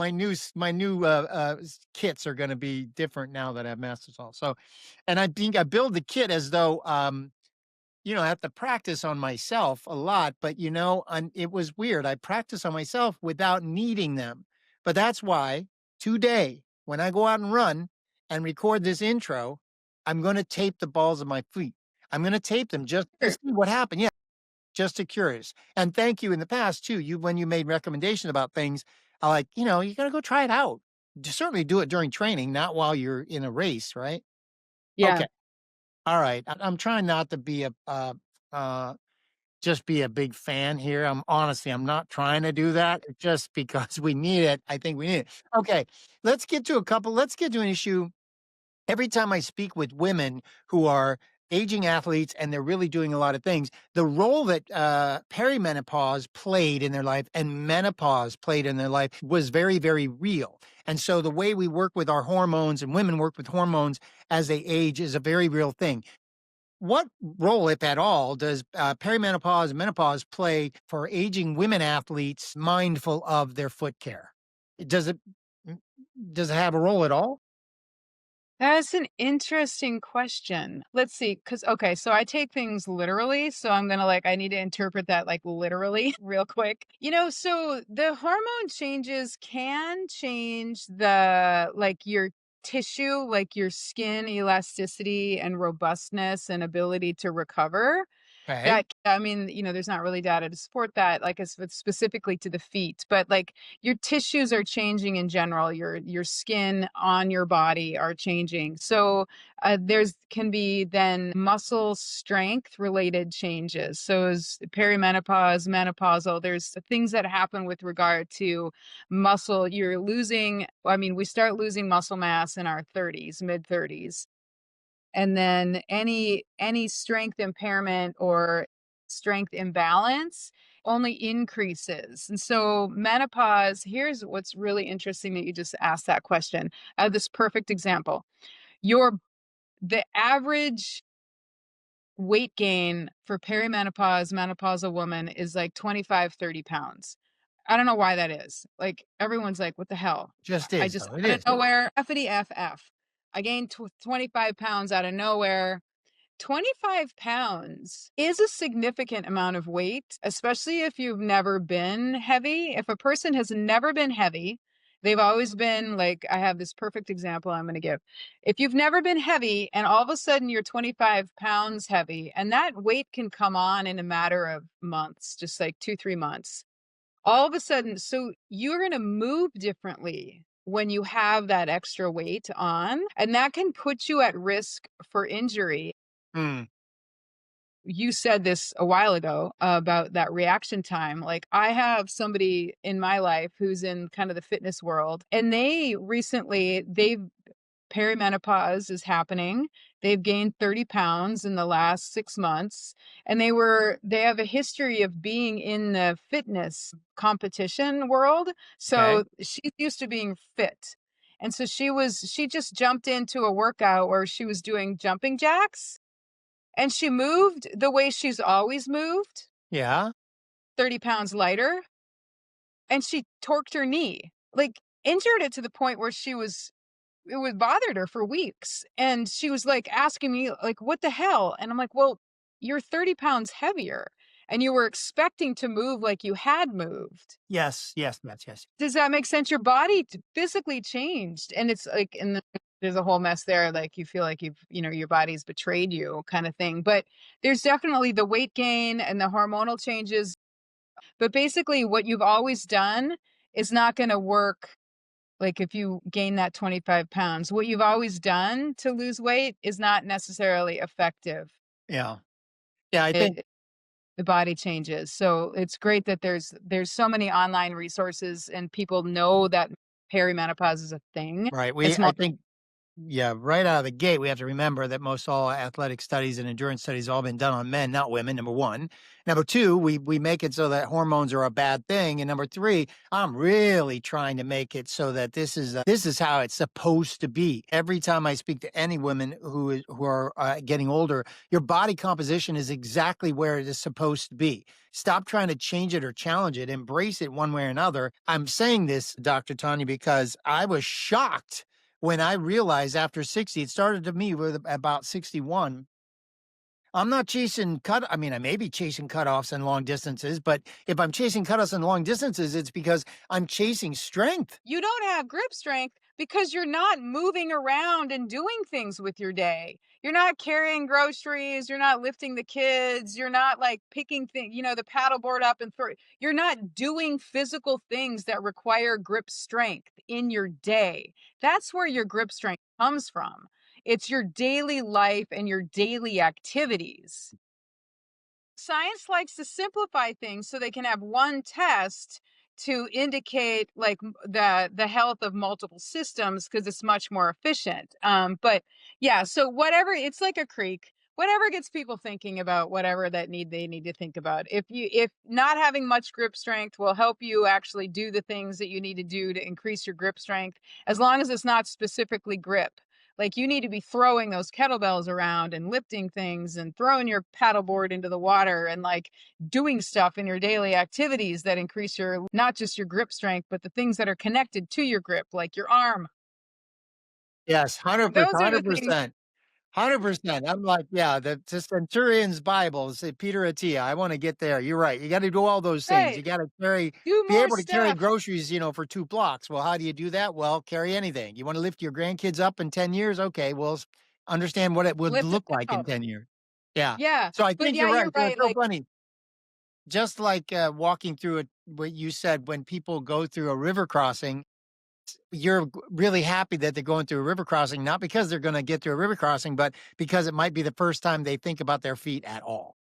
kits are going to be different now that I have Mastisol. So, and I think I build the kit as though I have to practice on myself a lot, but it was weird. I practice on myself without needing them. But that's why today, when I go out and run and record this intro, I'm going to tape the balls of my feet. I'm going to tape them just to see what happened. Yeah, just to curious. And thank you in the past too. When you made recommendations about things, I like, you got to go try it out. Certainly do it during training, not while you're in a race, right? Yeah. Okay. All right. I'm trying not to be just be a big fan here. I'm not trying to do that. It's just because we need it. I think we need it. Okay. Let's get to an issue. Every time I speak with women who are aging athletes and they're really doing a lot of things, the role that perimenopause played in their life and menopause played in their life was very, very real. And so the way we work with our hormones and women work with hormones as they age is a very real thing. What role, if at all, does perimenopause and menopause play for aging women athletes mindful of their foot care? Does it have a role at all? That's an interesting question. Let's see, so I take things literally, so I'm gonna I need to interpret that literally real quick. So the hormone changes can change your tissue, your skin elasticity and robustness and ability to recover. Okay. There's not really data to support that, as specifically to the feet, but your tissues are changing in general. Your skin on your body are changing. So there's can be then muscle strength related changes. So as perimenopause, menopausal, there's things that happen with regard to muscle. You're losing. We start losing muscle mass in our 30s, mid 30s. And then any strength impairment or strength imbalance only increases. And so menopause, here's what's really interesting that you just asked that question. I have this perfect example. The average weight gain for perimenopause, menopausal woman is 25, 30 pounds. I don't know why that is. Everyone's like, what the hell? Just I is. just, It out is. of nowhere, Fity FF. I gained 25 pounds out of nowhere. 25 pounds is a significant amount of weight, especially if you've never been heavy. If a person has never been heavy, they've always been I have this perfect example I'm going to give. If you've never been heavy and all of a sudden you're 25 pounds heavy, and that weight can come on in a matter of months, just 2-3 months, all of a sudden, so you're going to move differently when you have that extra weight on, and that can put you at risk for injury. You said this a while ago about that reaction time. I have somebody in my life who's in kind of the fitness world, and they've perimenopause is happening. They've gained 30 pounds in the last 6 months, and they have a history of being in the fitness competition world. So she's used to being fit. And so she just jumped into a workout where she was doing jumping jacks, and she moved the way she's always moved. Yeah. 30 pounds lighter. And she torqued her knee, injured it to the point where it would bothered her for weeks. And she was asking me, what the hell? And I'm like, well, you're 30 pounds heavier and you were expecting to move like you had moved. Yes. Does that make sense? Your body physically changed. And it's there's a whole mess there. Like you feel like your body's betrayed you kind of thing. But there's definitely the weight gain and the hormonal changes. But basically what you've always done is not going to work. Like if you gain that 25 pounds, what you've always done to lose weight is not necessarily effective. Yeah. Yeah. I think, The body changes. So it's great that there's so many online resources and people know that perimenopause is a thing. right. It's I more think, yeah, right out of the gate, we have to remember that most all athletic studies and endurance studies have all been done on men, not women, number one. Number two, we make it so that hormones are a bad thing. And number three, I'm really trying to make it so that this is how it's supposed to be. Every time I speak to any women who are getting older, your body composition is exactly where it is supposed to be. Stop trying to change it or challenge it. Embrace it one way or another. I'm saying this, Dr. Tonya, because I was shocked when I realized after 60, it started to me with about 61. I'm not chasing I mean, I may be chasing cutoffs and long distances, but if I'm chasing cutoffs and long distances, it's because I'm chasing strength. you don't have grip strength because you're not moving around and doing things with your day. You're not carrying groceries, you're not lifting the kids, you're not like picking things, the paddleboard up and throw. You're not doing physical things that require grip strength in your day. That's where your grip strength comes from. It's your daily life and your daily activities. Science likes to simplify things so they can have one test to indicate like the health of multiple systems because it's much more efficient. But yeah, so whatever, it's like a creek. Whatever gets people thinking about whatever they need to think about. If not having much grip strength will help you actually do the things that you need to do to increase your grip strength, as long as it's not specifically grip. Like you need to be throwing those kettlebells around and lifting things and throwing your paddleboard into the water and like doing stuff in your daily activities that increase your, not just your grip strength, but the things that are connected to your grip, like your arm. Yes, 100%, Those are the things. 100%. 100%. I'm like, yeah, the Centurion's Bible, say Peter Attia. I want to get there. You're right. You got to do all those things. You Right. got to Do be more able to carry stuff. groceries, for 2 blocks. Well, how do you do that? Well, carry anything. You want to lift your grandkids up in 10 years? Okay. Well, understand what it would Lift it look like in out. 10 years. Yeah. Yeah. So I But think yeah, you're right. you're So it's right. so Like, funny. Just like walking through it, what you said, when people go through a river crossing, you're really happy that they're going through a river crossing, not because they're going to get through a river crossing, but because it might be the first time they think about their feet at all.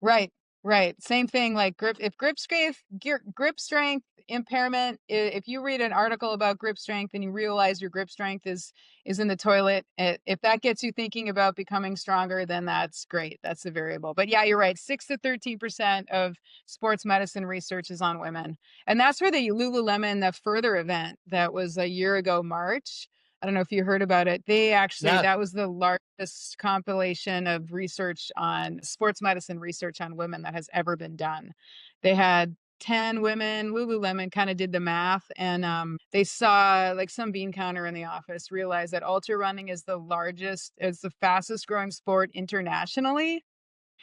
right, right. Same thing like grip strength impairment. If you read an article about grip strength and you realize your grip strength is in the toilet, if that gets you thinking about becoming stronger, then that's great. That's the variable. But yeah, you're right. 6 to 13% of sports medicine research is on women. And that's where the Lululemon, the further event that was a year ago, March. I don't know if you heard about it. Yeah. That was the largest compilation of research on sports medicine research on women that has ever been done. They had 10 women. Lululemon kind of did the math, and they saw like some bean counter in the office realized that ultra running is the fastest growing sport internationally.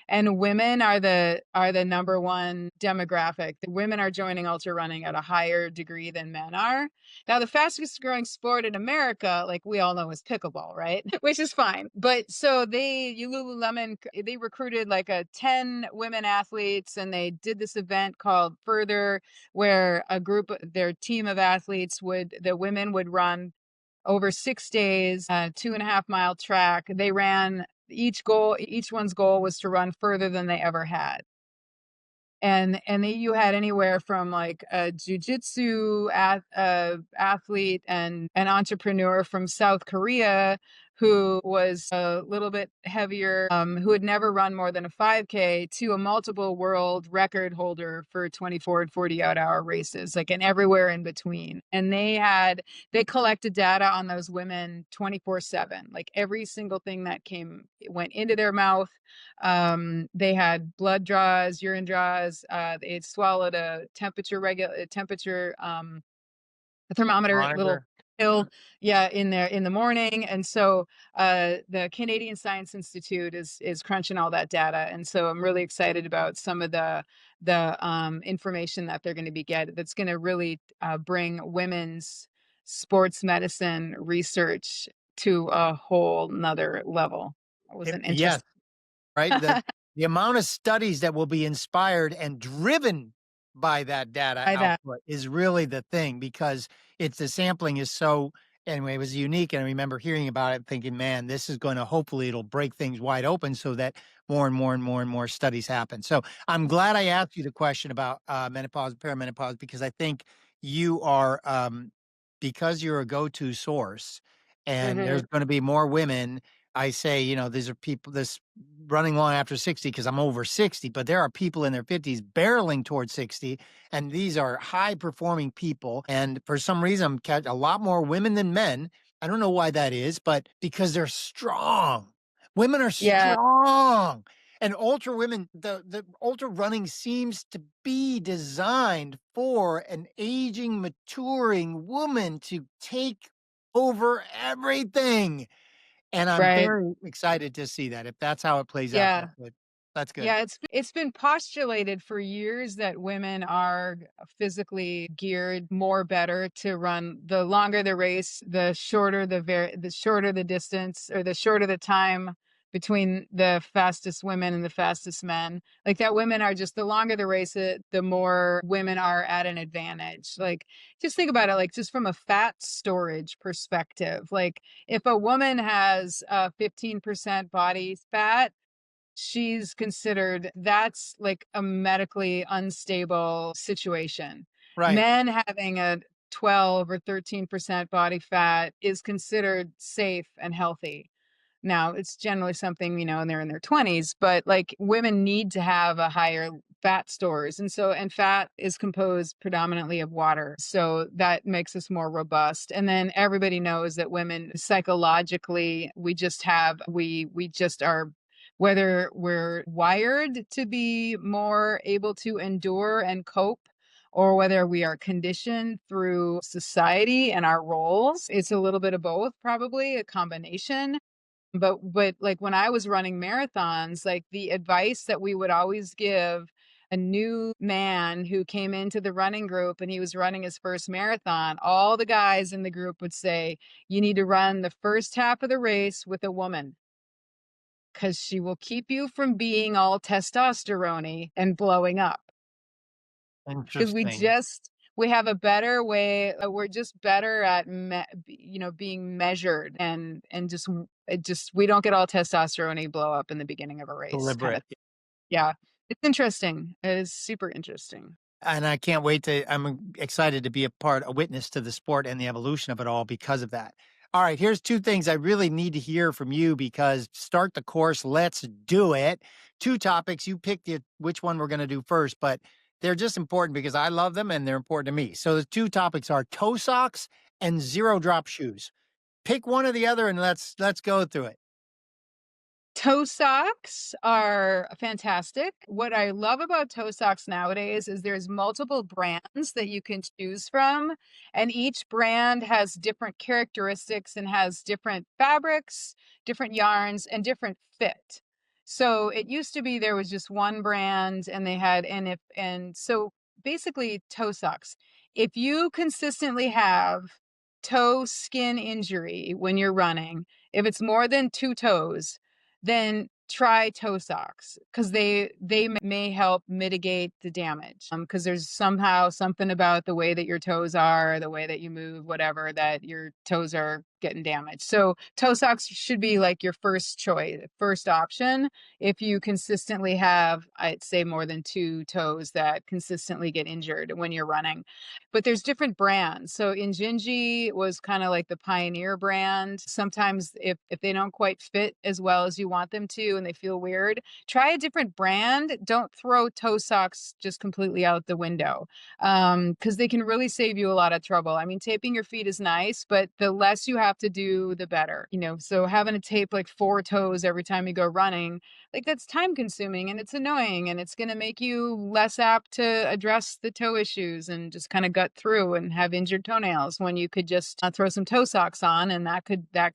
And women are the number one demographic. The women are joining ultra running at a higher degree than men are. Now, the fastest growing sport in America, like we all know, is pickleball, right? Which is fine. But so Lululemon, they recruited like 10 women athletes and they did this event called Further, where their team of athletes the women would run over 6 days, 2.5 mile track. They ran each one's goal was to run further than they ever had. And you had anywhere from like a jujitsu athlete and an entrepreneur from South Korea who was a little bit heavier, who had never run more than a 5K, to a multiple world record holder for 24 and 40-hour races, like, and everywhere in between. And they collected data on those women 24/7, like every single thing that went into their mouth. They had blood draws, urine draws. They had swallowed a thermometer, little Monitor. pill, yeah, in the morning. And so the Canadian Science Institute is crunching all that data. And so I'm really excited about some of the information that they're going to be getting that's going to really bring women's sports medicine research to a whole nother level. It was an Yes, interesting. right? The amount of studies that will be inspired and driven by that data By that. output is really the thing, because the sampling is so, anyway, it was unique. And I remember hearing about it thinking, man, this is going to, hopefully it'll break things wide open so that more and more and more and more studies happen. So I'm glad I asked you the question about menopause, perimenopause, because I think you are, because you're a go-to source and Hmm. there's going to be more women. I say, these are people this running long after 60 because I'm over 60, but there are people in their 50s barreling towards 60, and these are high performing people. And for some reason, I'm catching a lot more women than men. I don't know why that is, but because they're strong. Women are Yeah, strong. And ultra women, the ultra running seems to be designed for an aging, maturing woman to take over everything. And I'm right. very excited to see that. If that's how it plays out, Yeah. that's good. That's good. Yeah, it's been postulated for years that women are physically geared more better to run. The longer the race, the shorter the distance, or the shorter the time between the fastest women and the fastest men. Like that women are just, the longer the race, the more women are at an advantage. Like just think about it, like just from a fat storage perspective. Like if a woman has 15% body fat, she's considered, that's like a medically unstable situation. Right. Men having a 12 or 13% body fat is considered safe and healthy. Now, it's generally something, and they're in their 20s, but like women need to have a higher fat stores. And fat is composed predominantly of water. So that makes us more robust. And then everybody knows that women psychologically, we just are, whether we're wired to be more able to endure and cope, or whether we are conditioned through society and our roles. It's a little bit of both, probably a combination. But like when I was running marathons, like the advice that we would always give a new man who came into the running group and he was running his first marathon, all the guys in the group would say, you need to run the first half of the race with a woman, because she will keep you from being all testosterone and blowing up. Because Interesting. we have a better way, we're just better at being measured, and just we don't get all testosterone blow up in the beginning of a race kind of. Deliberate. Yeah, it's interesting. It is super interesting. And I'm excited to be a witness to the sport and the evolution of it all because of that. All right, here's two things I really need to hear from you, because start the course. Let's do it. Two topics. You pick which one we're going to do first, but they're just important because I love them and they're important to me. So the two topics are toe socks and zero drop shoes. Pick one or the other and let's go through it. Toe socks are fantastic. What I love about toe socks nowadays is there's multiple brands that you can choose from, and each brand has different characteristics and has different fabrics, different yarns, and different fit. So it used to be there was just one brand, and they had, and so basically toe socks. If you consistently have toe skin injury when you're running, if it's more than two toes, then try toe socks, because they may help mitigate the damage. Because there's somehow something about the way that your toes are, the way that you move, whatever, that your toes are getting damaged. So toe socks should be like your first choice, first option, if you consistently have, I'd say, more than two toes that consistently get injured when you're running. But there's different brands. So Injinji was kind of like the pioneer brand. Sometimes if they don't quite fit as well as you want them to and they feel weird, try a different brand. Don't throw toe socks just completely out the window, because they can really save you a lot of trouble. I mean, taping your feet is nice, but the less you have have to do, the better. So having to tape like 4 toes every time you go running, like that's time consuming and it's annoying, and it's going to make you less apt to address the toe issues and just kind of gut through and have injured toenails, when you could just throw some toe socks on and that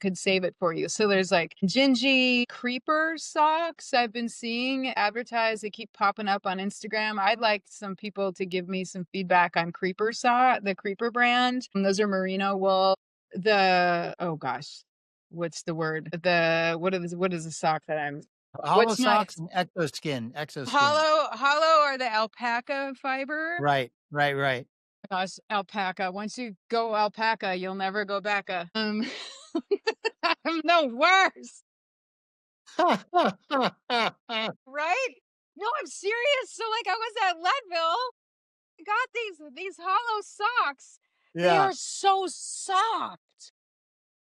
could save it for you. So there's like Injinji creeper socks I've been seeing advertised. They keep popping up on Instagram. I'd like some people to give me some feedback on the creeper brand. And those are merino wool. Oh gosh, what's the word? What is the sock that I'm Hollow What's my socks and Xoskin. hollow are the alpaca fiber? Right, right, right. Gosh, alpaca. Once you go alpaca, you'll never go back. I'm no worse, right? No, I'm serious. So like I was at Leadville, got these hollow socks. They Yeah, are so soft.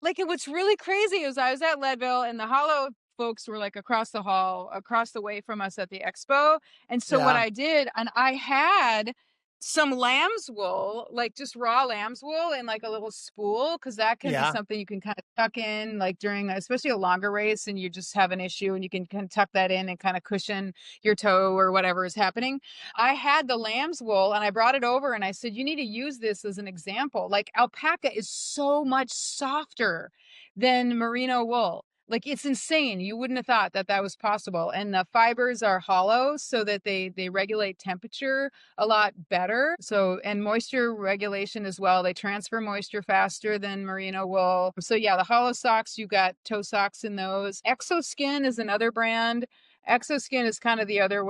Like, what's really crazy is I was at Leadville and the hollow folks were like across the way from us at the expo. And so what yeah, I did, and I had some lamb's wool, like just raw lamb's wool in like a little spool, because that can be yeah. something you can kind of tuck in like during especially a longer race and you just have an issue, and you can kind of tuck that in and kind of cushion your toe or whatever is happening. I had the lamb's wool and I brought it over and I said, you need to use this as an example. Like alpaca is so much softer than merino wool. Like it's insane. You wouldn't have thought that was possible. And the fibers are hollow so that they regulate temperature a lot better. So, and moisture regulation as well. They transfer moisture faster than merino wool. So yeah, the hollow socks, you got toe socks in those. Xoskin is another brand. Xoskin is kind of the other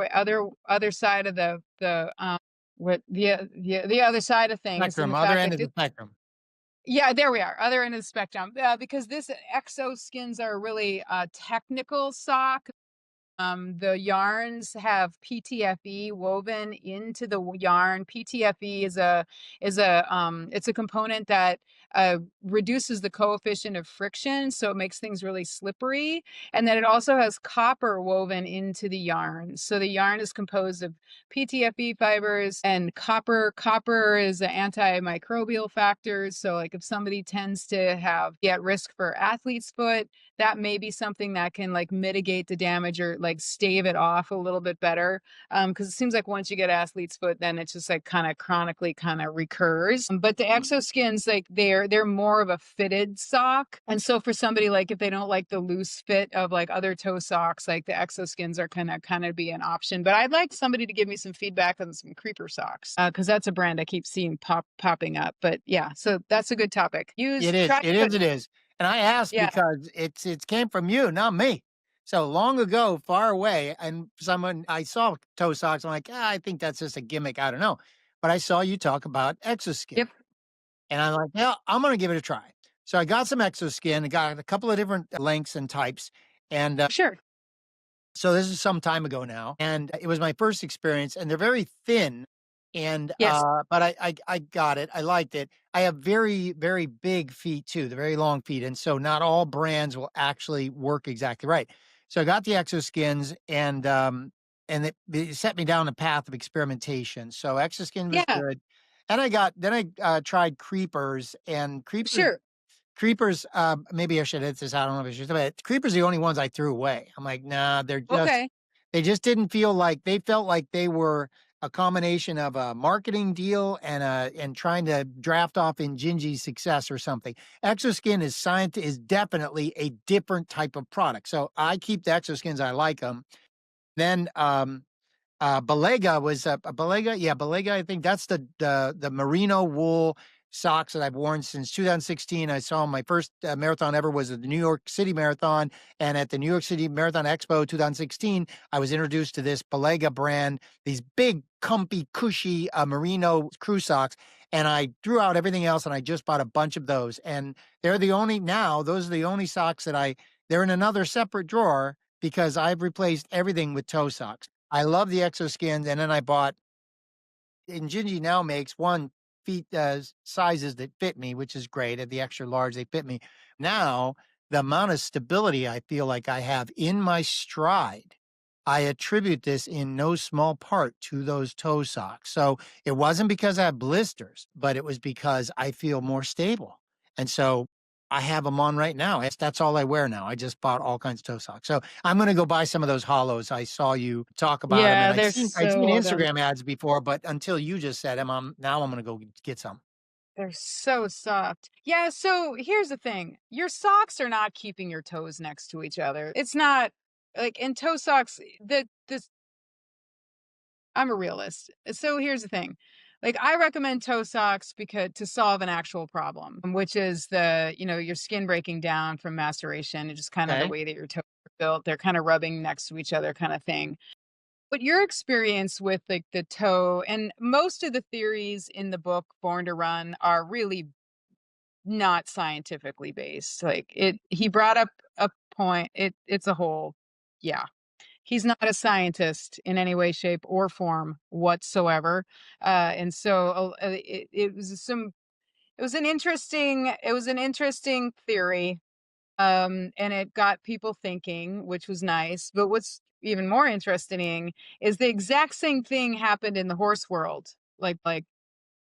side of the other side of things, and Spectrum, the other fact end that of the spectrum. yeah, there we are. Other end of the spectrum. Because this Xoskins are really a technical sock. The yarns have PTFE woven into the yarn. PTFE it's a component that reduces the coefficient of friction, so it makes things really slippery. And then it also has copper woven into the yarn. So the yarn is composed of PTFE fibers and copper. Copper is an antimicrobial factor. So like if somebody tends to be at risk for athlete's foot, that may be something that can like mitigate the damage or like stave it off a little bit better. Because it seems like once you get athlete's foot, then it's just like kind of chronically kind of recurs. But the Xoskins, like they're more of a fitted sock. And so for somebody like if they don't like the loose fit of like other toe socks, like the Xoskins are kind of be an option. But I'd like somebody to give me some feedback on some creeper socks, because that's a brand I keep seeing popping up. But yeah, so that's a good topic. It is, it is. And I asked Yeah. because it came from you, not me. So long ago, far away, and I saw toe socks. I'm like, I think that's just a gimmick. I don't know. But I saw you talk about Xoskin. Yep. And I'm like, yeah, I'm going to give it a try. So I got some Xoskin. I got a couple of different lengths and types. And Sure. so this is some time ago now. And it was my first experience. And they're very thin. And Yes. but I got it. I liked it. I have very, very big feet too, the very long feet. And so not all brands will actually work exactly right. So I got the Xoskins and it set me down a path of experimentation. So Xoskin was Yeah. good. And I tried creepers, and Sure. creepers, maybe I should hit this. I don't know if I should, but creepers are the only ones I threw away. I'm like, nah, Okay. they just didn't feel like they felt like they were a combination of a marketing deal and trying to draft off Injinji's success or something. Xoskin is definitely a different type of product. So I keep the Xoskins. I like them. Then Balega was Balega. Yeah, Balega. I think that's the merino wool socks that I've worn since 2016. I saw my first marathon ever was at the New York City Marathon, and at the New York City Marathon Expo 2016, I was introduced to this Balega brand. These big, comfy, cushy merino crew socks, and I threw out everything else, and I just bought a bunch of those. And those are the only socks that they're in another separate drawer because I've replaced everything with toe socks. I love the Xoskins, and then I bought Injinji now makes feet sizes that fit me, which is great. At the extra large, they fit me. Now, the amount of stability I feel like I have in my stride, I attribute this in no small part to those toe socks. So it wasn't because I have blisters, but it was because I feel more stable. And so I have them on right now. That's all I wear now. I just bought all kinds of toe socks. So I'm going to go buy some of those hollows. I saw you talk about them, Yeah, and they're I'd seen so Instagram ads before, but until you just said them, now I'm going to go get some. they're so soft. Yeah, so here's the thing. Your socks are not keeping your toes next to each other. It's not like in toe socks, I'm a realist. So here's the thing. Like I recommend toe socks because to solve an actual problem, which is your skin breaking down from maceration and just kind of the Okay. way that your toes are built. They're kind of rubbing next to each other kind of thing. But your experience with like the toe and most of the theories in the book Born to Run are really not scientifically based. He brought up a point. It's a whole, yeah. He's not a scientist in any way, shape, or form whatsoever. And so it was an interesting theory. And it got people thinking, which was nice. But what's even more interesting is the exact same thing happened in the horse world, like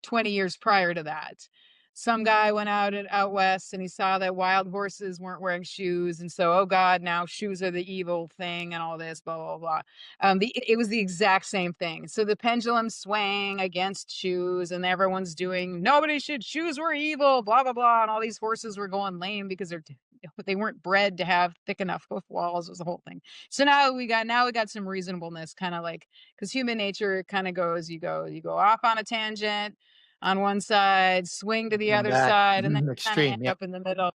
20 years prior to that. Some guy went out west and he saw that wild horses weren't wearing shoes. And so, oh God, now shoes are the evil thing and all this, blah, blah, blah. It was the exact same thing. So the pendulum swang against shoes and everyone's doing, shoes were evil, blah, blah, blah. And all these horses were going lame because they weren't bred to have thick enough hoof walls. Was the whole thing. So now we got some reasonableness, kind of like, because human nature kind of goes, you go off on a tangent on one side, swing to the Come other back. side, and then kind of Extreme. end Yeah. up in the middle.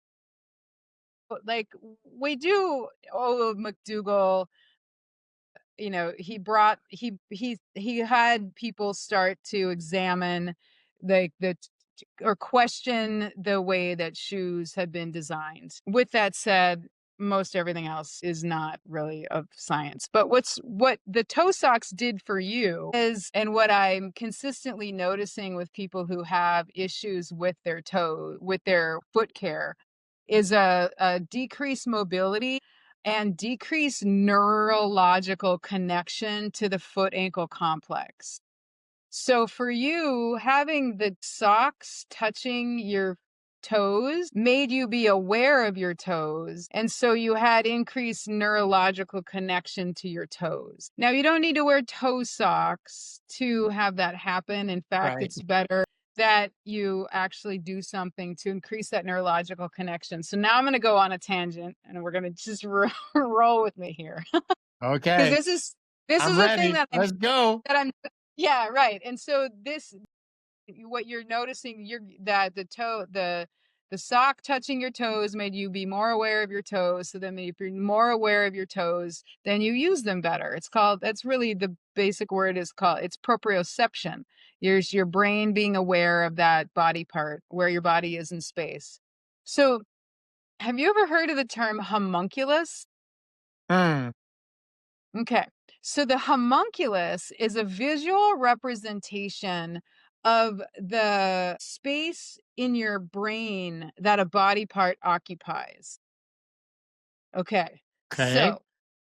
But like we do, McDougall, he had people start to examine or question the way that shoes had been designed. With that said, most everything else is not really of science. But what the toe socks did for you is, and what I'm consistently noticing with people who have issues with their foot care, is a decreased mobility and decreased neurological connection to the foot ankle complex. So for you, having the socks touching your toes made you be aware of your toes. And so you had increased neurological connection to your toes. Now, you don't need to wear toe socks to have that happen. In fact, Right. it's better that you actually do something to increase that neurological connection. So now I'm going to go on a tangent and we're going to just roll with me here. Okay. Because this I'm is ready. the thing Let's go. yeah, right. And so what you're noticing, that the sock touching your toes made you be more aware of your toes. So then if you're more aware of your toes, then you use them better. That's really the basic word it's proprioception. Your brain being aware of that body part, where your body is in space. So have you ever heard of the term homunculus? Okay. So the homunculus is a visual representation of the space in your brain that a body part occupies. Okay. Okay. So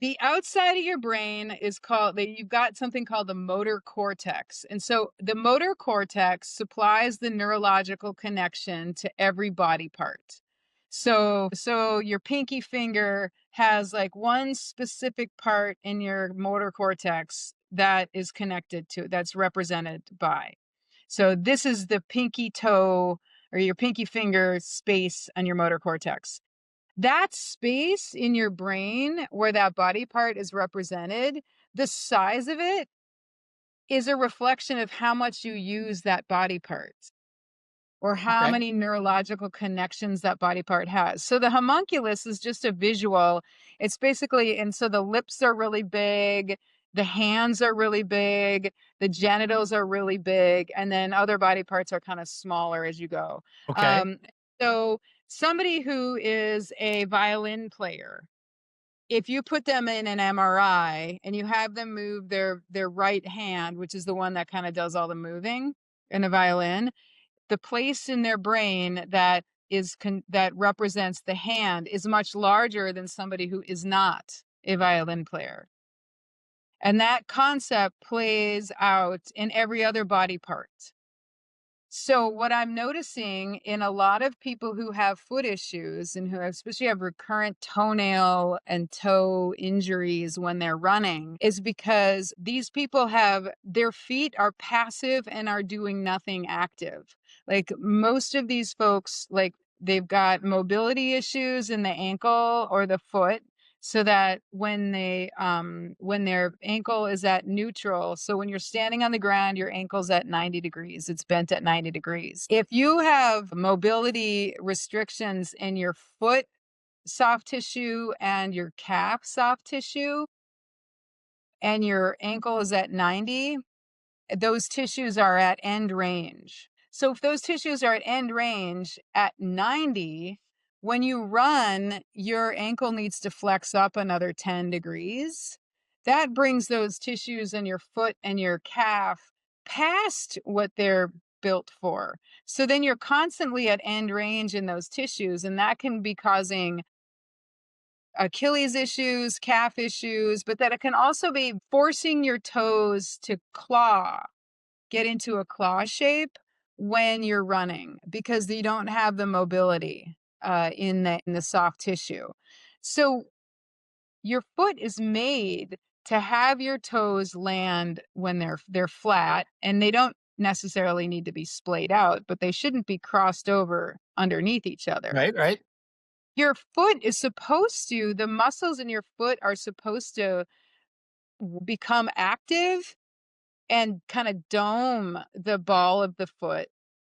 the outside of your brain is you've got something called the motor cortex. And so the motor cortex supplies the neurological connection to every body part. So your pinky finger has like one specific part in your motor cortex that is connected to, that's represented by. So this is the pinky toe or your pinky finger space on your motor cortex. That space in your brain where that body part is represented, the size of it is a reflection of how much you use that body part or how many neurological connections that body part has. So the homunculus is just a visual. It's basically, and so the lips are really big, the hands are really big, the genitals are really big, and then other body parts are kind of smaller as you go. Okay. So somebody who is a violin player, if you put them in an MRI and you have them move their right hand, which is the one that kind of does all the moving in a violin, the place in their brain that represents the hand is much larger than somebody who is not a violin player. And that concept plays out in every other body part. So what I'm noticing in a lot of people who have foot issues and who especially have recurrent toenail and toe injuries when they're running is because these people have their feet are passive and are doing nothing active. Like most of these folks, like they've got mobility issues in the ankle or the foot, so that when their ankle is at neutral, so when you're standing on the ground, your ankle's at 90 degrees, it's bent at 90 degrees. If you have mobility restrictions in your foot soft tissue and your calf soft tissue, and your ankle is at 90, those tissues are at end range. So if those tissues are at end range at 90, when you run, your ankle needs to flex up another 10 degrees. That brings those tissues in your foot and your calf past what they're built for. So then you're constantly at end range in those tissues, and that can be causing Achilles issues, calf issues, but that it can also be forcing your toes to get into a claw shape when you're running because you don't have the mobility in the soft tissue. So your foot is made to have your toes land when they're flat, and they don't necessarily need to be splayed out, but they shouldn't be crossed over underneath each other. Right. Your foot is supposed to, the muscles in your foot are supposed to become active and kind of dome the ball of the foot,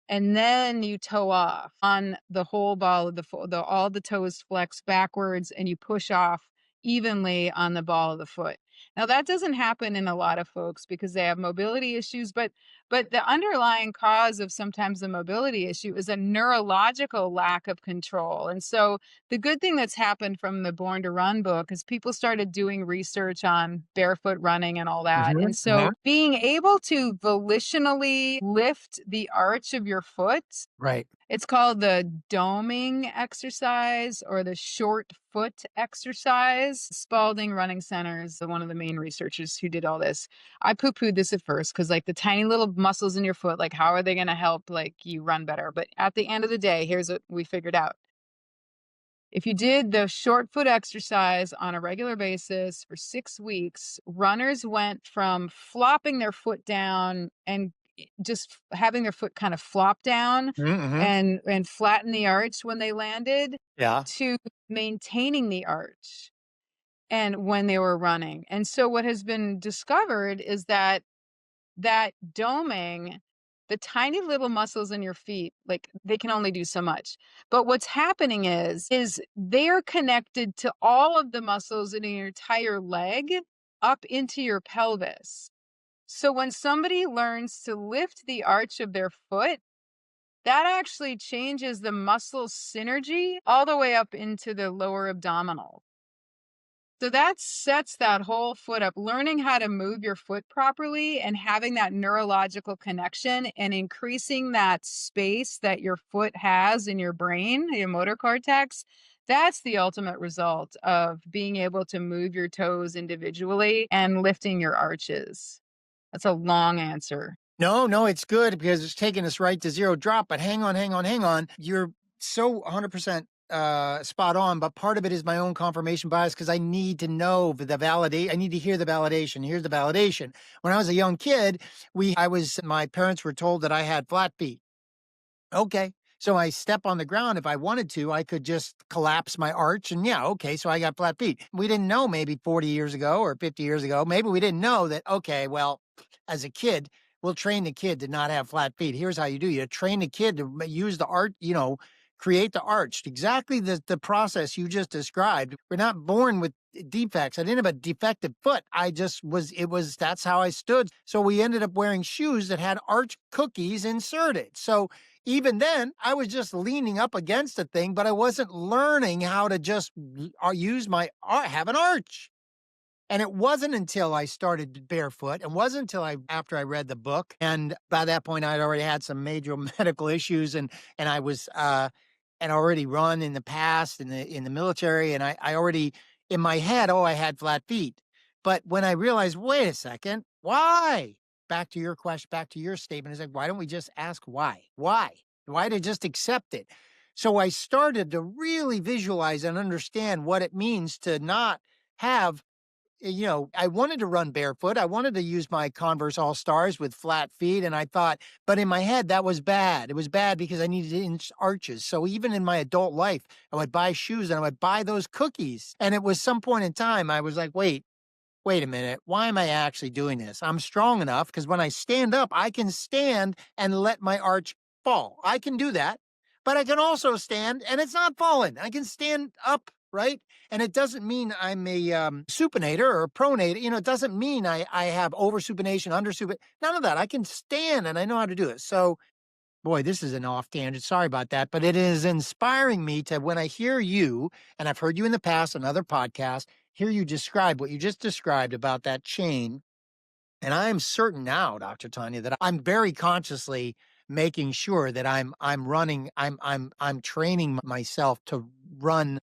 and then you toe off on the whole ball of the foot. All the toes flex backwards, and you push off evenly on the ball of the foot. Now that doesn't happen in a lot of folks because they have mobility issues, but the underlying cause of sometimes the mobility issue is a neurological lack of control. And so the good thing that's happened from the Born to Run book is people started doing research on barefoot running and all that. And so being able to volitionally lift the arch of your foot, Right. it's called the doming exercise or the short foot exercise. Spalding Running Center is one of the main researchers who did all this. I poo-pooed this at first because like the tiny little muscles in your foot, like how are they going to help like you run better? But at the end of the day, here's what we figured out. If you did the short foot exercise on a regular basis for 6 weeks, runners went from flopping their foot down and just having their foot kind of flop down and flatten the arch when they landed to maintaining the arch and when they were running. And so what has been discovered is that doming, the tiny little muscles in your feet, like they can only do so much. But what's happening is they're connected to all of the muscles in your entire leg up into your pelvis. So when somebody learns to lift the arch of their foot, that actually changes the muscle synergy all the way up into the lower abdominal. So that sets that whole foot up. Learning how to move your foot properly and having that neurological connection and increasing that space that your foot has in your brain, your motor cortex, that's the ultimate result of being able to move your toes individually and lifting your arches. That's a long answer. No, it's good because it's taking us right to zero drop. But hang on. You're so 100% spot on. But part of it is my own confirmation bias because I need to know the validate. I need to hear the validation. Here's the validation. When I was a young kid, my parents were told that I had flat feet. Okay. So I step on the ground. If I wanted to, I could just collapse my arch and so I got flat feet. We didn't know maybe 40 years ago or 50 years ago, maybe we didn't know that, okay, well, as a kid, we'll train the kid to not have flat feet. Here's how you do. You train the kid to use the arch, create the arch. Exactly the process you just described. We're not born with defects. I didn't have a defective foot. That's how I stood. So we ended up wearing shoes that had arch cookies inserted. So even then, I was just leaning up against a thing, but I wasn't learning how to just have an arch. And it wasn't until I started barefoot, and wasn't until after I read the book. And by that point, I'd already had some major medical issues, and I was and already run in the past in the military, and I already in my head, I had flat feet. But when I realized, wait a second, why? back to your question, back to your statement, is like, why don't we just ask why? Why to just accept it? So I started to really visualize and understand what it means to not have, I wanted to run barefoot. I wanted to use my Converse All Stars with flat feet. And I thought, but in my head, that was bad. It was bad because I needed inch arches. So even in my adult life, I would buy shoes and I would buy those cookies. And it was some point in time, I was like, wait a minute. Why am I actually doing this? I'm strong enough because when I stand up, I can stand and let my arch fall. I can do that, but I can also stand and it's not falling. I can stand up, right? And it doesn't mean I'm a supinator or a pronator. It doesn't mean I have over supination, under supination, none of that. I can stand and I know how to do it. So, boy, this is an off tangent. Sorry about that. But it is inspiring me to, when I hear you, and I've heard you in the past on other podcasts, hear you describe what you just described about that chain. And I am certain now, Dr. Tonya, that I'm very consciously making sure that I'm running, I'm training myself to run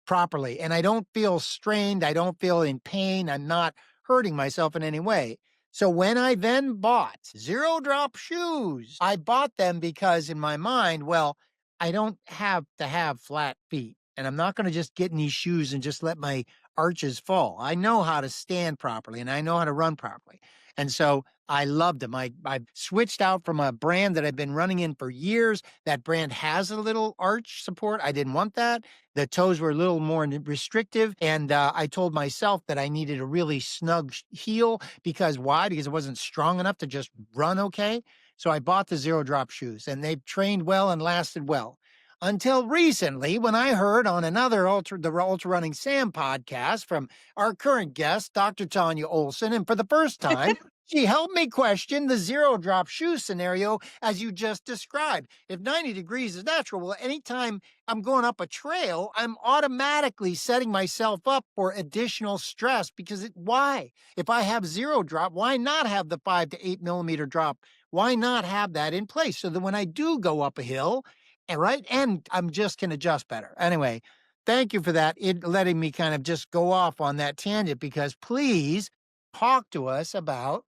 properly. And I don't feel strained. I don't feel in pain. I'm not hurting myself in any way. So when I then bought zero drop shoes, I bought them because in my mind, well, I don't have to have flat feet. And I'm not going to just get in these shoes and just let my arches fall. I know how to stand properly and I know how to run properly. And so I loved them. I switched out from a brand that I've been running in for years. That brand has a little arch support. I didn't want that. The toes were a little more restrictive. And I told myself that I needed a really snug heel because why? Because it wasn't strong enough to just run okay. So I bought the zero drop shoes and they've trained well and lasted well. Until recently, when I heard on another the Ultra Running Sam podcast from our current guest, Dr. Tonya Olson, and for the first time, she helped me question the zero drop shoe scenario as you just described. If 90 degrees is natural, well, anytime I'm going up a trail, I'm automatically setting myself up for additional stress because why? If I have zero drop, why not have the 5 to 8 millimeter drop? Why not have that in place so that when I do go up a hill, and I'm just can adjust better. Anyway, thank you for that. Letting me kind of just go off on that tangent because please talk to us about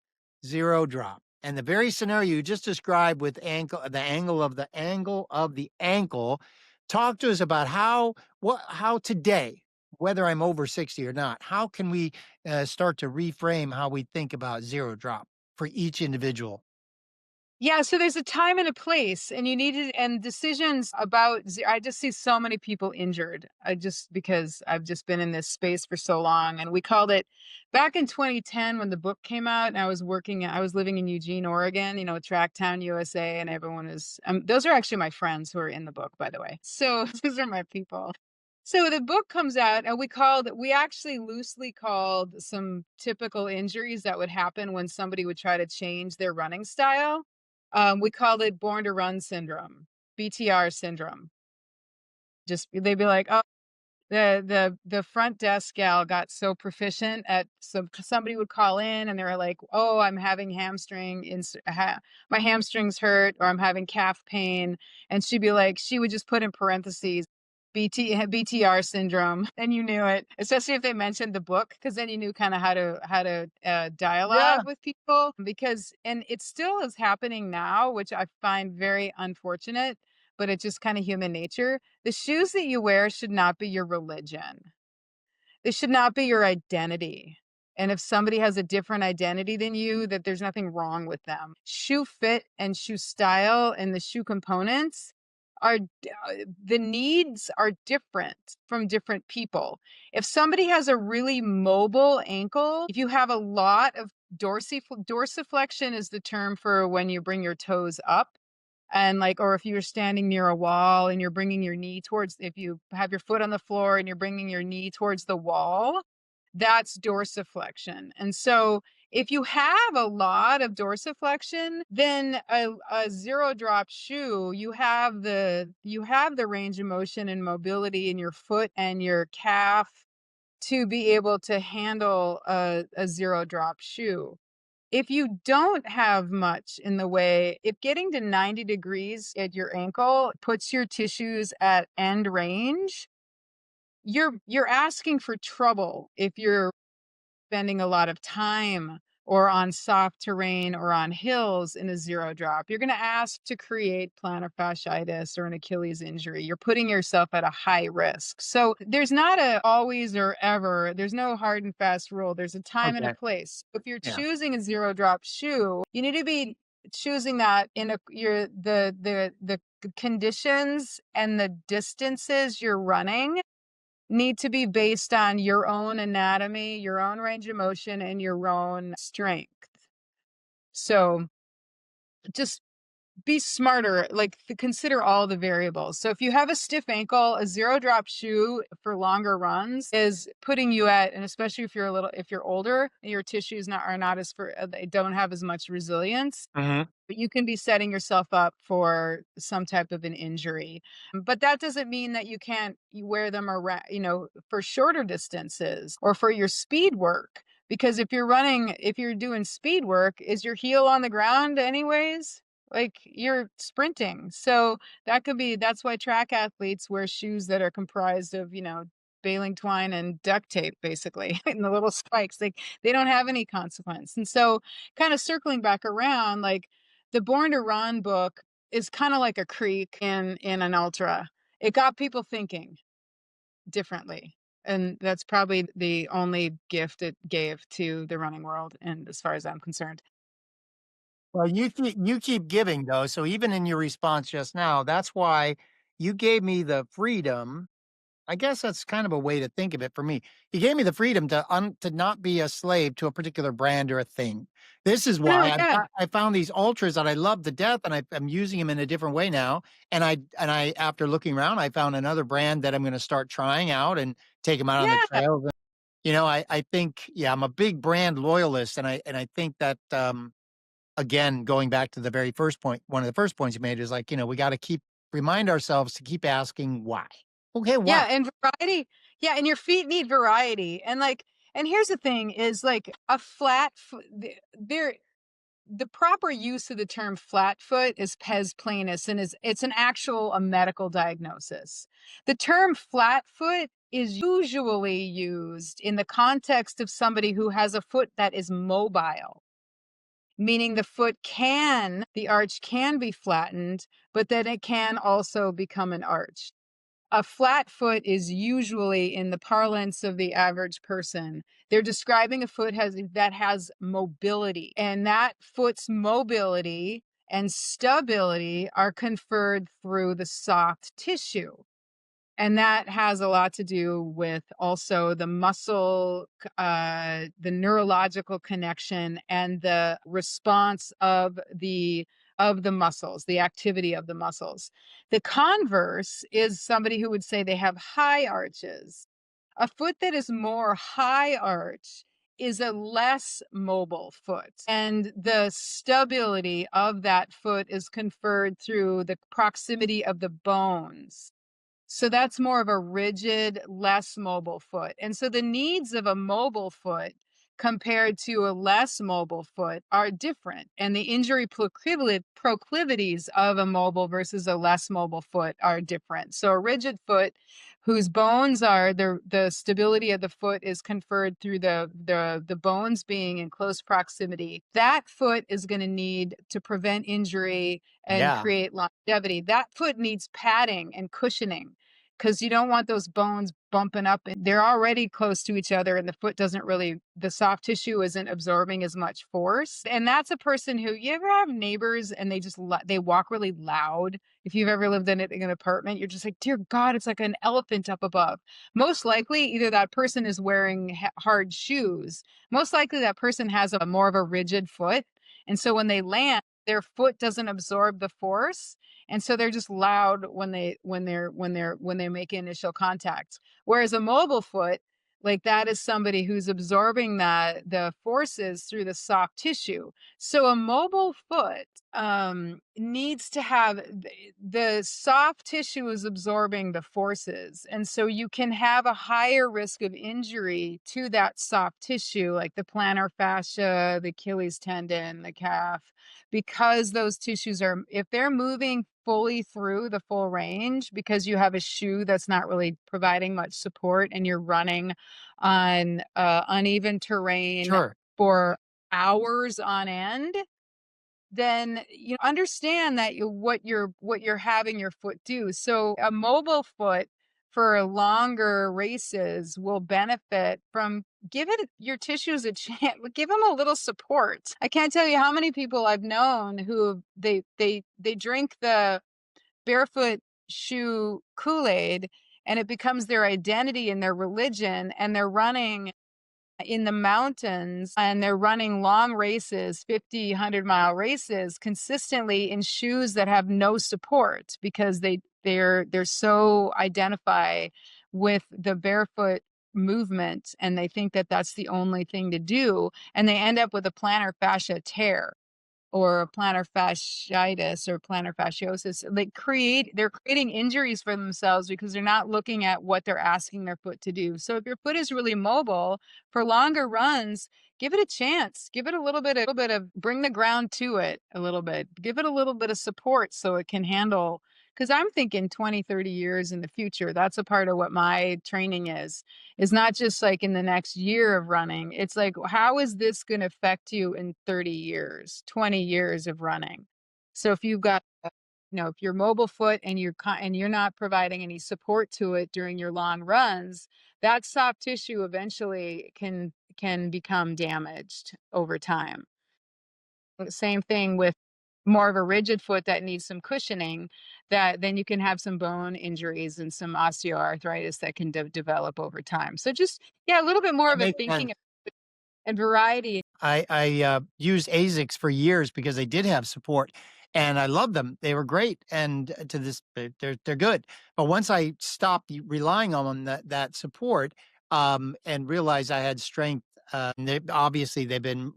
zero drop and the very scenario you just described with the angle of the ankle. Talk to us about how today, whether I'm over 60 or not, how can we start to reframe how we think about zero drop for each individual? Yeah, so there's a time and a place, and and decisions about. I just see so many people injured. Because I've just been in this space for so long, and we called it back in 2010 when the book came out. And I was living in Eugene, Oregon, Tracktown, USA, and everyone is. Those are actually my friends who are in the book, by the way. So those are my people. So the book comes out and we actually loosely called some typical injuries that would happen when somebody would try to change their running style. We called it born to run syndrome, BTR syndrome. They'd be like, oh, the front desk gal got so proficient at somebody would call in and they were like, oh, I'm having my hamstrings hurt, or I'm having calf pain. And she would just put in parentheses, BTR syndrome. And you knew it, especially if they mentioned the book, because then you knew kind of how to dialogue with people, and it still is happening now, which I find very unfortunate, but it's just kind of human nature. The shoes that you wear should not be your religion. They should not be your identity. And if somebody has a different identity than you, that there's nothing wrong with them. Shoe fit and shoe style and the shoe components the needs are different from different people. If somebody has a really mobile ankle, if you have a lot of dorsiflexion is the term for when you bring your toes up. And or if you're standing near a wall and you're bringing your knee if you have your foot on the floor and you're bringing your knee towards the wall, that's dorsiflexion. And so if you have a lot of dorsiflexion, then a zero drop shoe, you have the range of motion and mobility in your foot and your calf to be able to handle a zero drop shoe. If you don't have much in the way, if getting to 90 degrees at your ankle puts your tissues at end range, you're asking for trouble if you're spending a lot of time or on soft terrain or on hills in a zero drop, you're going to ask to create plantar fasciitis or an Achilles injury. You're putting yourself at a high risk. So there's not a always or ever, there's no hard and fast rule. There's a time and a Okay. place. If you're Yeah. choosing a zero drop shoe, you need to be choosing that in the conditions and the distances you're running need to be based on your own anatomy, your own range of motion, and your own strength. So just be smarter, like consider all the variables. So if you have a stiff ankle, a zero drop shoe for longer runs is putting you at, and especially if you're older, your tissues are not as they don't have as much resilience. But you can be setting yourself up for some type of an injury. But that doesn't mean that you can't wear them around, for shorter distances or for your speed work. Because if you're doing speed work, is your heel on the ground anyways? Like you're sprinting. So that's why track athletes wear shoes that are comprised of, baling twine and duct tape, basically, and the little spikes. Like they don't have any consequence. And so kind of circling back around, like, the Born to Run book is kind of like a creek in an ultra. It got people thinking differently. And that's probably the only gift it gave to the running world, and as far as I'm concerned. Well, you keep giving though. So even in your response just now, that's why you gave me the freedom. I guess that's kind of a way to think of it for me. You gave me the freedom to not be a slave to a particular brand or a thing. This is why Yeah. I found these ultras that I love to death, and I'm using them in a different way now. And I after looking around, I found another brand that I'm going to start trying out and take them out on the Yeah. trails. I think, yeah, I'm a big brand loyalist, and I think that again, going back to the very first point, one of the first points you made is like, we got to remind ourselves to keep asking why. Okay, why? Yeah. And variety. Yeah. And your feet need variety. And here's the thing is like a flat foot, the proper use of the term flat foot is pes planus, and it's a medical diagnosis. The term flat foot is usually used in the context of somebody who has a foot that is mobile, meaning the arch can be flattened, but then it can also become an arch. A flat foot is usually, in the parlance of the average person, they're describing a foot that has mobility, and that foot's mobility and stability are conferred through the soft tissue. And that has a lot to do with also the muscle, the neurological connection, and the response of the muscles, the activity of the muscles. The converse is somebody who would say they have high arches. A foot that is more high arch is a less mobile foot. And the stability of that foot is conferred through the proximity of the bones. So that's more of a rigid, less mobile foot. And so the needs of a mobile foot compared to a less mobile foot are different. And the injury proclivities of a mobile versus a less mobile foot are different. So a rigid foot whose bones are the stability of the foot is conferred through the bones being in close proximity. That foot is going to need to prevent injury and create longevity. That foot needs padding and cushioning, because you don't want those bones bumping up. They're already close to each other, and the soft tissue isn't absorbing as much force. And that's a person who, you ever have neighbors and they walk really loud? If you've ever lived in an apartment, you're just like, dear God, it's like an elephant up above. Most likely, either that person is wearing hard shoes. Most likely that person has more of a rigid foot. And so when they land, their foot doesn't absorb the force. And so they're just loud when they make initial contact. Whereas a mobile foot, like that is somebody who's absorbing the forces through the soft tissue. So a mobile foot needs to have the soft tissue is absorbing the forces. And so you can have a higher risk of injury to that soft tissue, like the plantar fascia, the Achilles tendon, the calf, because those tissues if they're moving fully through the full range, because you have a shoe that's not really providing much support and you're running on uneven terrain Sure. for hours on end, then you understand that what you're having your foot do. So a mobile foot for longer races will benefit from give it your tissues a chance, give them a little support. I can't tell you how many people I've known who they drink the barefoot shoe Kool-Aid and it becomes their identity and their religion, and they're running in the mountains and they're running long races, 50, 100-mile races consistently in shoes that have no support because they're so identify with the barefoot movement, and they think that that's the only thing to do, and they end up with a plantar fascia tear or plantar fasciitis or plantar fasciosis. They're creating injuries for themselves because they're not looking at what they're asking their foot to do. So if your foot is really mobile for longer runs, give it a chance. Give it a little bit of bring the ground to it a little bit. Give it a little bit of support so it can handle, because I'm thinking 20, 30 years in the future. That's a part of what my training is not just like in the next year of running. It's like, how is this going to affect you in 30 years, 20 years of running? So if you've got, if you're mobile foot and you're not providing any support to it during your long runs, that soft tissue eventually can become damaged over time. Same thing with more of a rigid foot that needs some cushioning, that then you can have some bone injuries and some osteoarthritis that can develop over time. So just, a little bit more That of a makes thinking sense. and variety. I used ASICs for years because they did have support, and I loved them. They were great, and to this, they're good. But once I stopped relying on that support, and realized I had strength, and obviously they've been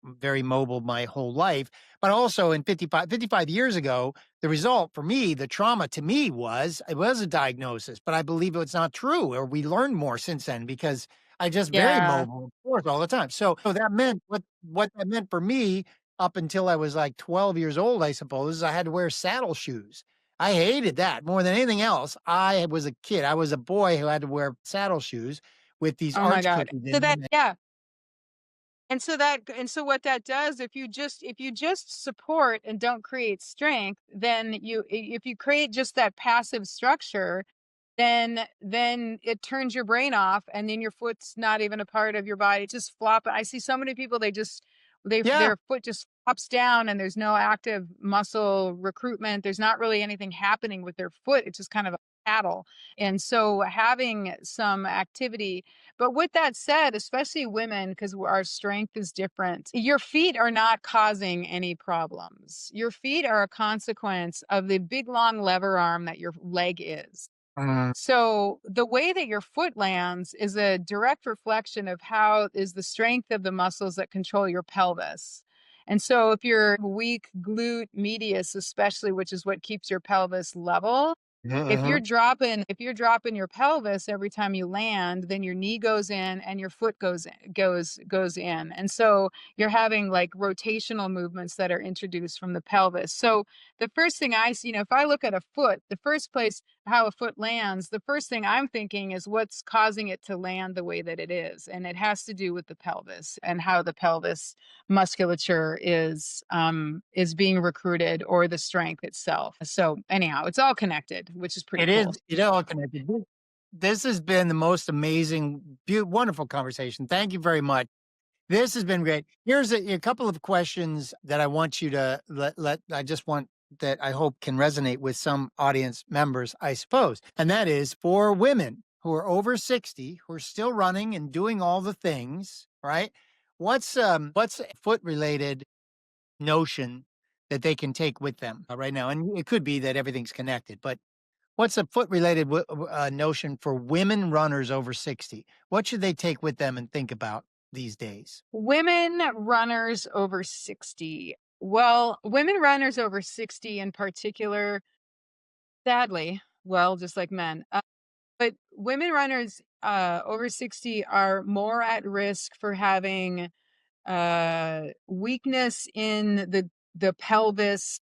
very mobile my whole life. But also in 55 years ago, the result for me, the trauma to me it was a diagnosis, but I believe it's not true, or we learned more since then because I just very Yeah. mobile, of course, all the time. So that meant what that meant for me up until I was like 12 years old, I suppose, is I had to wear saddle shoes. I hated that more than anything else. I was a kid. I was a boy who had to wear saddle shoes with these Oh my arch God. cookies So in that, them. yeah. And so what that does, if you just support and don't create strength, then if you create just that passive structure, then it turns your brain off, and then your foot's not even a part of your body. It's just flop. I see so many people, Yeah. their foot just flops down and there's no active muscle recruitment. There's not really anything happening with their foot. It's just kind of a paddle. And so having some activity, but with that said, especially women, because our strength is different, your feet are not causing any problems. Your feet are a consequence of the big long lever arm that your leg is. Mm. So the way that your foot lands is a direct reflection of how is the strength of the muscles that control your pelvis. And so if you're weak glute medius, especially, which is what keeps your pelvis level, Mhm. if you're dropping your pelvis every time you land, then your knee goes in and your foot goes in. And so you're having like rotational movements that are introduced from the pelvis. So the first thing I see, if I look at a foot, the first place how a foot lands, the first thing I'm thinking is what's causing it to land the way that it is. And it has to do with the pelvis and how the pelvis musculature is being recruited, or the strength itself. So anyhow, it's all connected, which is pretty It is. cool. It all connected. This has been the most amazing, wonderful conversation. Thank you very much. This has been great. Here's a couple of questions that I want you to I just want that I hope can resonate with some audience members, I suppose. And that is for women who are over 60, who are still running and doing all the things, right? What's a foot related notion that they can take with them right now? And it could be that everything's connected, but what's a foot related notion for women runners over 60? What should they take with them and think about these days? Women runners over 60. Well, women runners over 60 in particular, sadly, well, just like men, but women runners over 60 are more at risk for having weakness in the pelvis,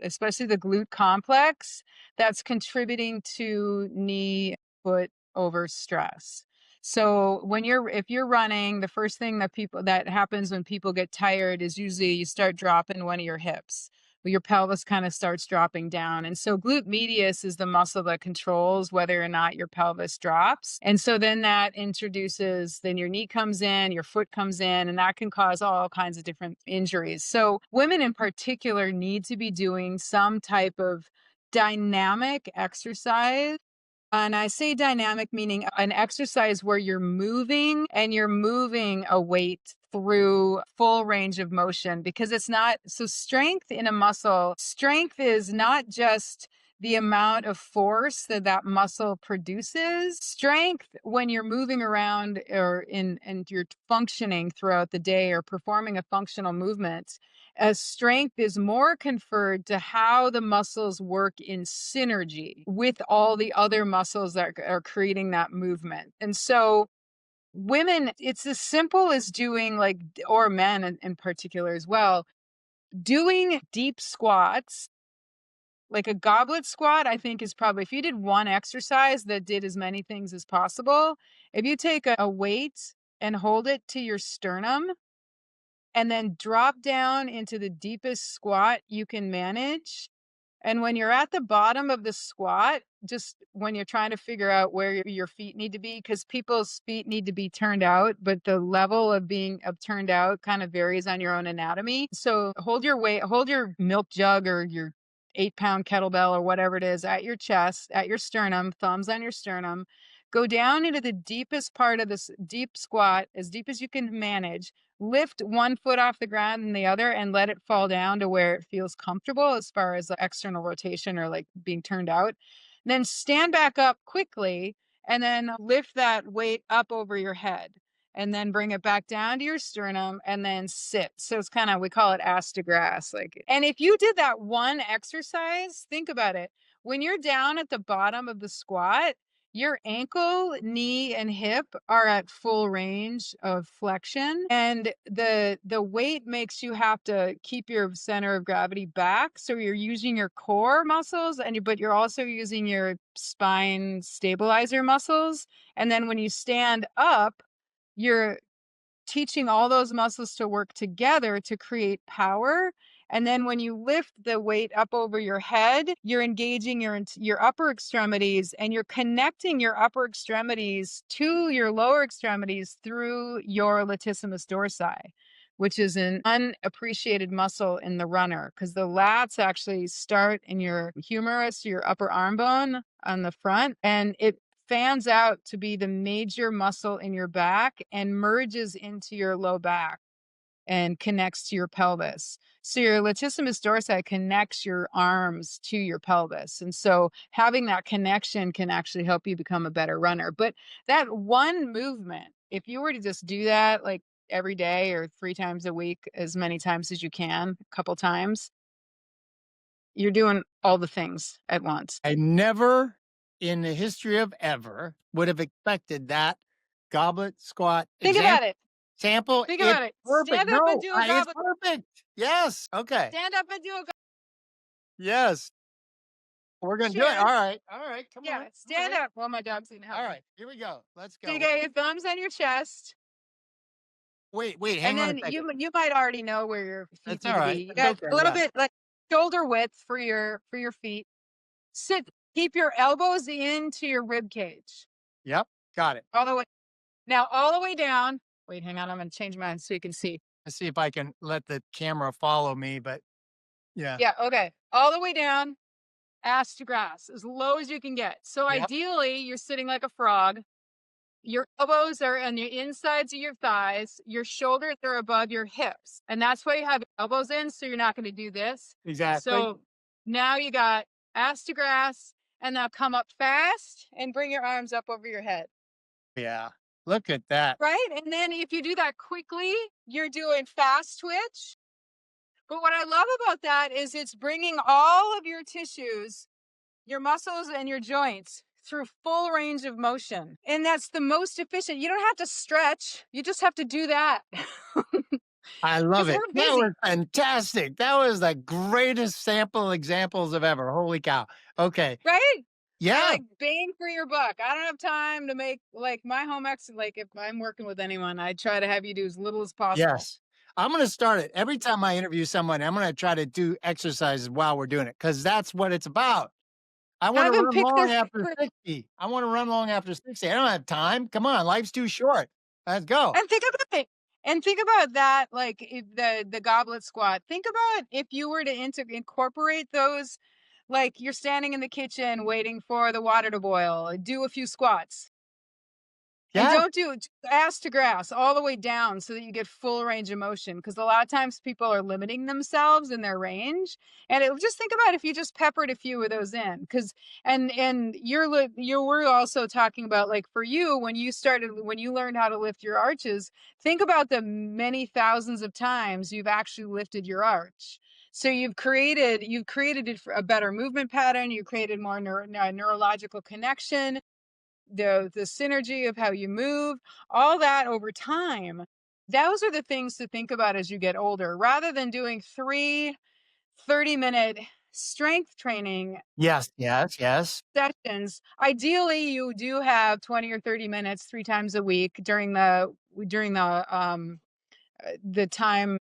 especially the glute complex, that's contributing to knee foot over stress. So if you're running, the first thing that happens when people get tired is usually you start dropping one of your hips. Your pelvis kind of starts dropping down. And so glute medius is the muscle that controls whether or not your pelvis drops. And so then then your knee comes in, your foot comes in, and that can cause all kinds of different injuries. So women in particular need to be doing some type of dynamic exercise. And I say dynamic, meaning an exercise where you're moving a weight through full range of motion, because strength in a muscle, strength is not just the amount of force that muscle produces. Strength, when you're moving around and you're functioning throughout the day or performing a functional movement, as strength is more conferred to how the muscles work in synergy with all the other muscles that are creating that movement. And so women, it's as simple as doing or men in particular as well, doing deep squats. Like a goblet squat, I think is probably, if you did one exercise that did as many things as possible, if you take a weight and hold it to your sternum, and then drop down into the deepest squat you can manage. And when you're at the bottom of the squat, just when you're trying to figure out where your feet need to be, because people's feet need to be turned out, but the level of turned out kind of varies on your own anatomy. So hold your milk jug or your 8-pound kettlebell or whatever it is at your chest, at your sternum, thumbs on your sternum. Go down into the deepest part of this deep squat, as deep as you can manage. Lift one foot off the ground and the other and let it fall down to where it feels comfortable as far as the external rotation or like being turned out. Then stand back up quickly and then lift that weight up over your head and then bring it back down to your sternum and then sit. So it's kind of, we call it ass to grass. And if you did that one exercise, think about it. When you're down at the bottom of the squat, your ankle, knee, and hip are at full range of flexion, and the weight makes you have to keep your center of gravity back. So you're using your core muscles, but you're also using your spine stabilizer muscles. And then when you stand up, you're teaching all those muscles to work together to create power. And then when you lift the weight up over your head, you're engaging your upper extremities, and you're connecting your upper extremities to your lower extremities through your latissimus dorsi, which is an unappreciated muscle in the runner, because the lats actually start in your humerus, your upper arm bone on the front, and it fans out to be the major muscle in your back and merges into your low back and connects to your pelvis. So your latissimus dorsi connects your arms to your pelvis. And so having that connection can actually help you become a better runner. But that one movement, if you were to just do that like every day or 3 times a week, as many times as you can, a couple times, you're doing all the things at once. I never in the history of ever would have expected that goblet squat Think about it. sample. Think about it. Perfect. Stand up and do a It's goblet. perfect. Yes. Okay. Stand up and do a goblet. Yes. We're going to do it. All right. All right. Come on. Yeah, stand up. Well, my dog's going to help. All right. Here we go. Let's go. So you get your thumbs on your chest. Wait. Hang on a second. You might already know where your feet That's need all to right. be. You got a little bit like shoulder width for your feet. Sit. Keep your elbows into your rib cage. Yep. Got it. All the way. Now all the way down. Wait, hang on. I'm going to change mine so you can see. Let's see if I can let the camera follow me, but yeah. Yeah, okay. All the way down, ass to grass, as low as you can get. So Yep. Ideally, you're sitting like a frog. Your elbows are on the insides of your thighs. Your shoulders are above your hips. And that's why you have your elbows in, so you're not going to do this. Exactly. So now you got ass to grass, and now come up fast and bring your arms up over your head. Yeah. Look at that. Right? And then if you do that quickly, you're doing fast twitch. But what I love about that is it's bringing all of your tissues, your muscles and your joints through full range of motion. And that's the most efficient. You don't have to stretch. You just have to do that. I love it. We're That busy. was fantastic. That was the greatest sample examples of ever. Holy cow. Okay. Right? Yeah. Like bang for your buck. I don't have time to make like my home ex. Like if I'm working with anyone, I try to have you do as little as possible. Yes. I'm going to start it. Every time I interview someone, I'm going to try to do exercises while we're doing it because that's what it's about. I want Have to him run pick long this. after 60. I want to run long after 60. I don't have time. Come on, life's too short. Let's go. And think about it. And think about that, like if the goblet squat. Think about if you were to incorporate those, like you're standing in the kitchen waiting for the water to boil. Do a few squats. And Yeah. don't do ass to grass all the way down so that you get full range of motion. Because a lot of times people are limiting themselves in their range. And just think about if you just peppered a few of those in. Because and you were also talking about like for you when you learned how to lift your arches. Think about the many thousands of times you've actually lifted your arch. So you've created a better movement pattern. You created more neurological connection, the synergy of how you move, all that over time. Those are the things to think about as you get older, rather than doing 30-minute strength training Yes. Yes. Yes. sessions. Ideally, you do have 20 or 30 minutes 3 times a week during the time,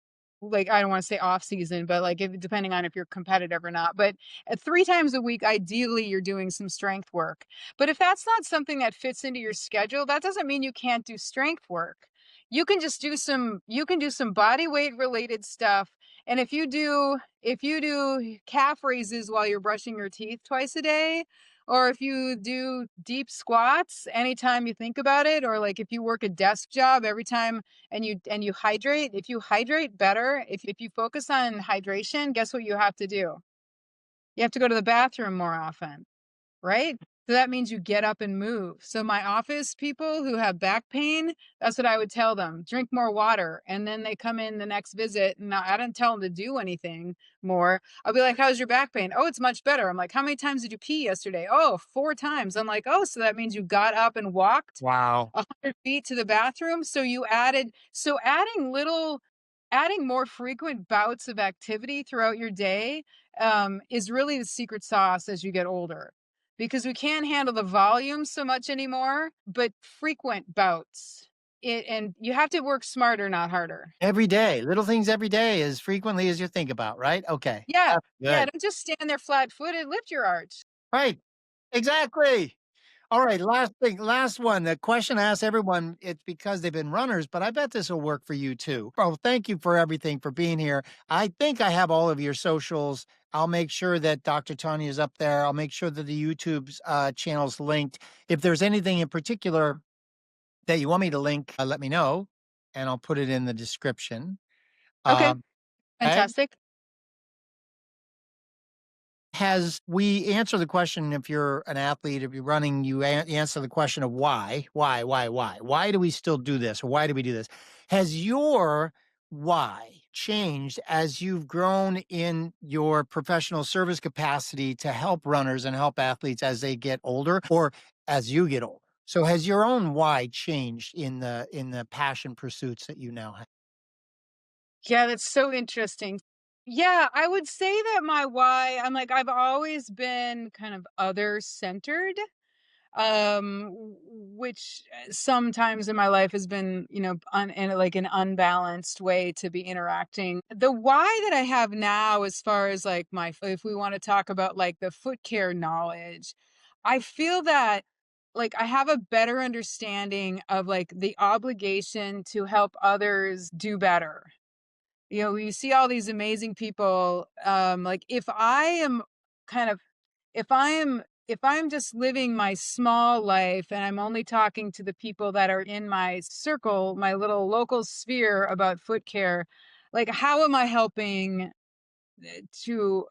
like I don't want to say off season, but like depending on if you're competitive or not. But 3 times a week, ideally, you're doing some strength work. But if that's not something that fits into your schedule, that doesn't mean you can't do strength work. You can just do some body weight related stuff. And if you do calf raises while you're brushing your teeth twice a day, or if you do deep squats anytime you think about it, or like if you work a desk job every time and you hydrate, if you hydrate better, if you focus on hydration, guess what you have to do? You have to go to the bathroom more often, right? So that means you get up and move. So my office people who have back pain, that's what I would tell them. Drink more water. And then they come in the next visit and I don't tell them to do anything more. I'll be like, how's your back pain? Oh, it's much better. I'm like, how many times did you pee yesterday? Oh, 4 times. I'm like, oh, so that means you got up and walked Wow. 100 feet to the bathroom. So adding more frequent bouts of activity throughout your day is really the secret sauce as you get older, because we can't handle the volume so much anymore, but frequent bouts. And you have to work smarter, not harder. Every day, little things every day as frequently as you think about, right? Okay. Yeah. That's Yeah. good. Don't just stand there flat footed, lift your arch. Right. Exactly. All right, last thing, last one. The question I ask everyone, it's because they've been runners, but I bet this will work for you too. Oh, thank you for everything, for being here. I think I have all of your socials. I'll make sure that Dr. Tonya is up there. I'll make sure that the YouTube's channel's linked. If there's anything in particular that you want me to link, let me know, and I'll put it in the description. Okay. Okay. Fantastic. We answer the question, if you're an athlete, if you're running, you answer the question of why do we still do this, or why do we do this? Has your why changed as you've grown in your professional service capacity to help runners and help athletes as they get older, or as you get older? So has your own why changed in the passion pursuits that you now have? Yeah, that's so interesting. Yeah, I would say that my why, I've always been kind of other centered, which sometimes in my life has been, in like an unbalanced way to be interacting. The why that I have now, as far as like if we want to talk about like the foot care knowledge, I feel that like I have a better understanding of like the obligation to help others do better. You see all these amazing people. Like kind of, if I'm just living my small life and I'm only talking to the people that are in my circle, my little local sphere about foot care, like how am I helping to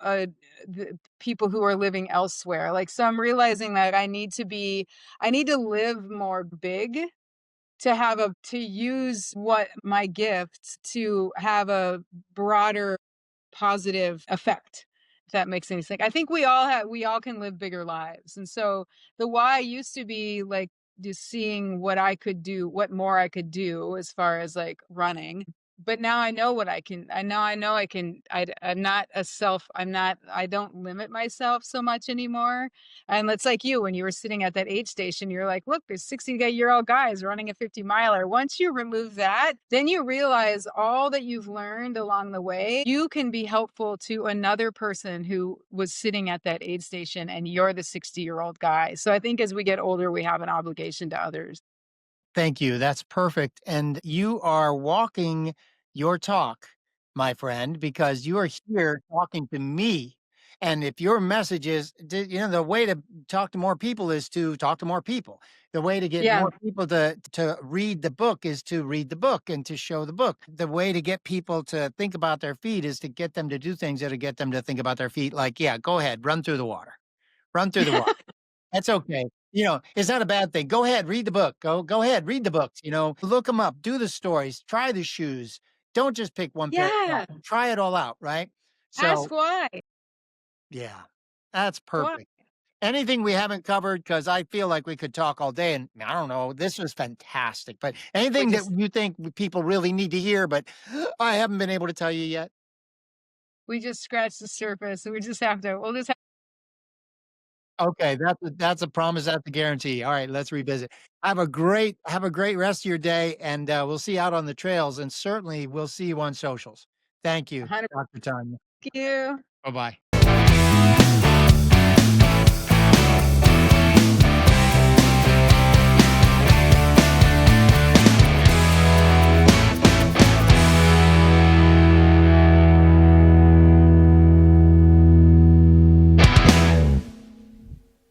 the people who are living elsewhere? Like, so I'm realizing that I need to live more big to use what my gifts to have a broader positive effect, if that makes any sense. I think we all can live bigger lives. And so the why used to be like just seeing what more I could do as far as like running. but now I know what I can. I'm not a self. I don't limit myself so much anymore. And it's like you, when you were sitting at that aid station, you're like, look, there's 60-year-old guys running a 50 miler. Once you remove that, then you realize all that you've learned along the way, you can be helpful to another person who was sitting at that aid station, and you're the 60-year-old guy. So I think as we get older, we have an obligation to others. Thank you. That's perfect. And you are walking your talk, my friend, because you are here talking to me. And if your message is, the way to talk to more people is to talk to more people. The way to get Yeah. more people to read the book is to read the book and to show the book. The way to get people to think about their feet is to get them to do things that'll get them to think about their feet. Like, yeah, go ahead, run through the water. Run through the water. That's okay. It's not a bad thing. Go ahead, read the book. Go ahead, read the books, look them up, do the stories, try the shoes. Don't just pick one pair of Yeah. socks. Try it all out, right? Ask So, why. yeah, that's Why? perfect. Anything we haven't covered, because I feel like we could talk all day, and I don't know, this was fantastic. But anything that you think people really need to hear, but I haven't been able to tell you yet? We just scratched the surface. We'll just have Okay, that's a promise, that's a guarantee. All right, let's revisit. Have a great rest of your day, and we'll see you out on the trails, and certainly we'll see you on socials. Thank you, 100. Dr. Tonya. Thank you. Bye-bye.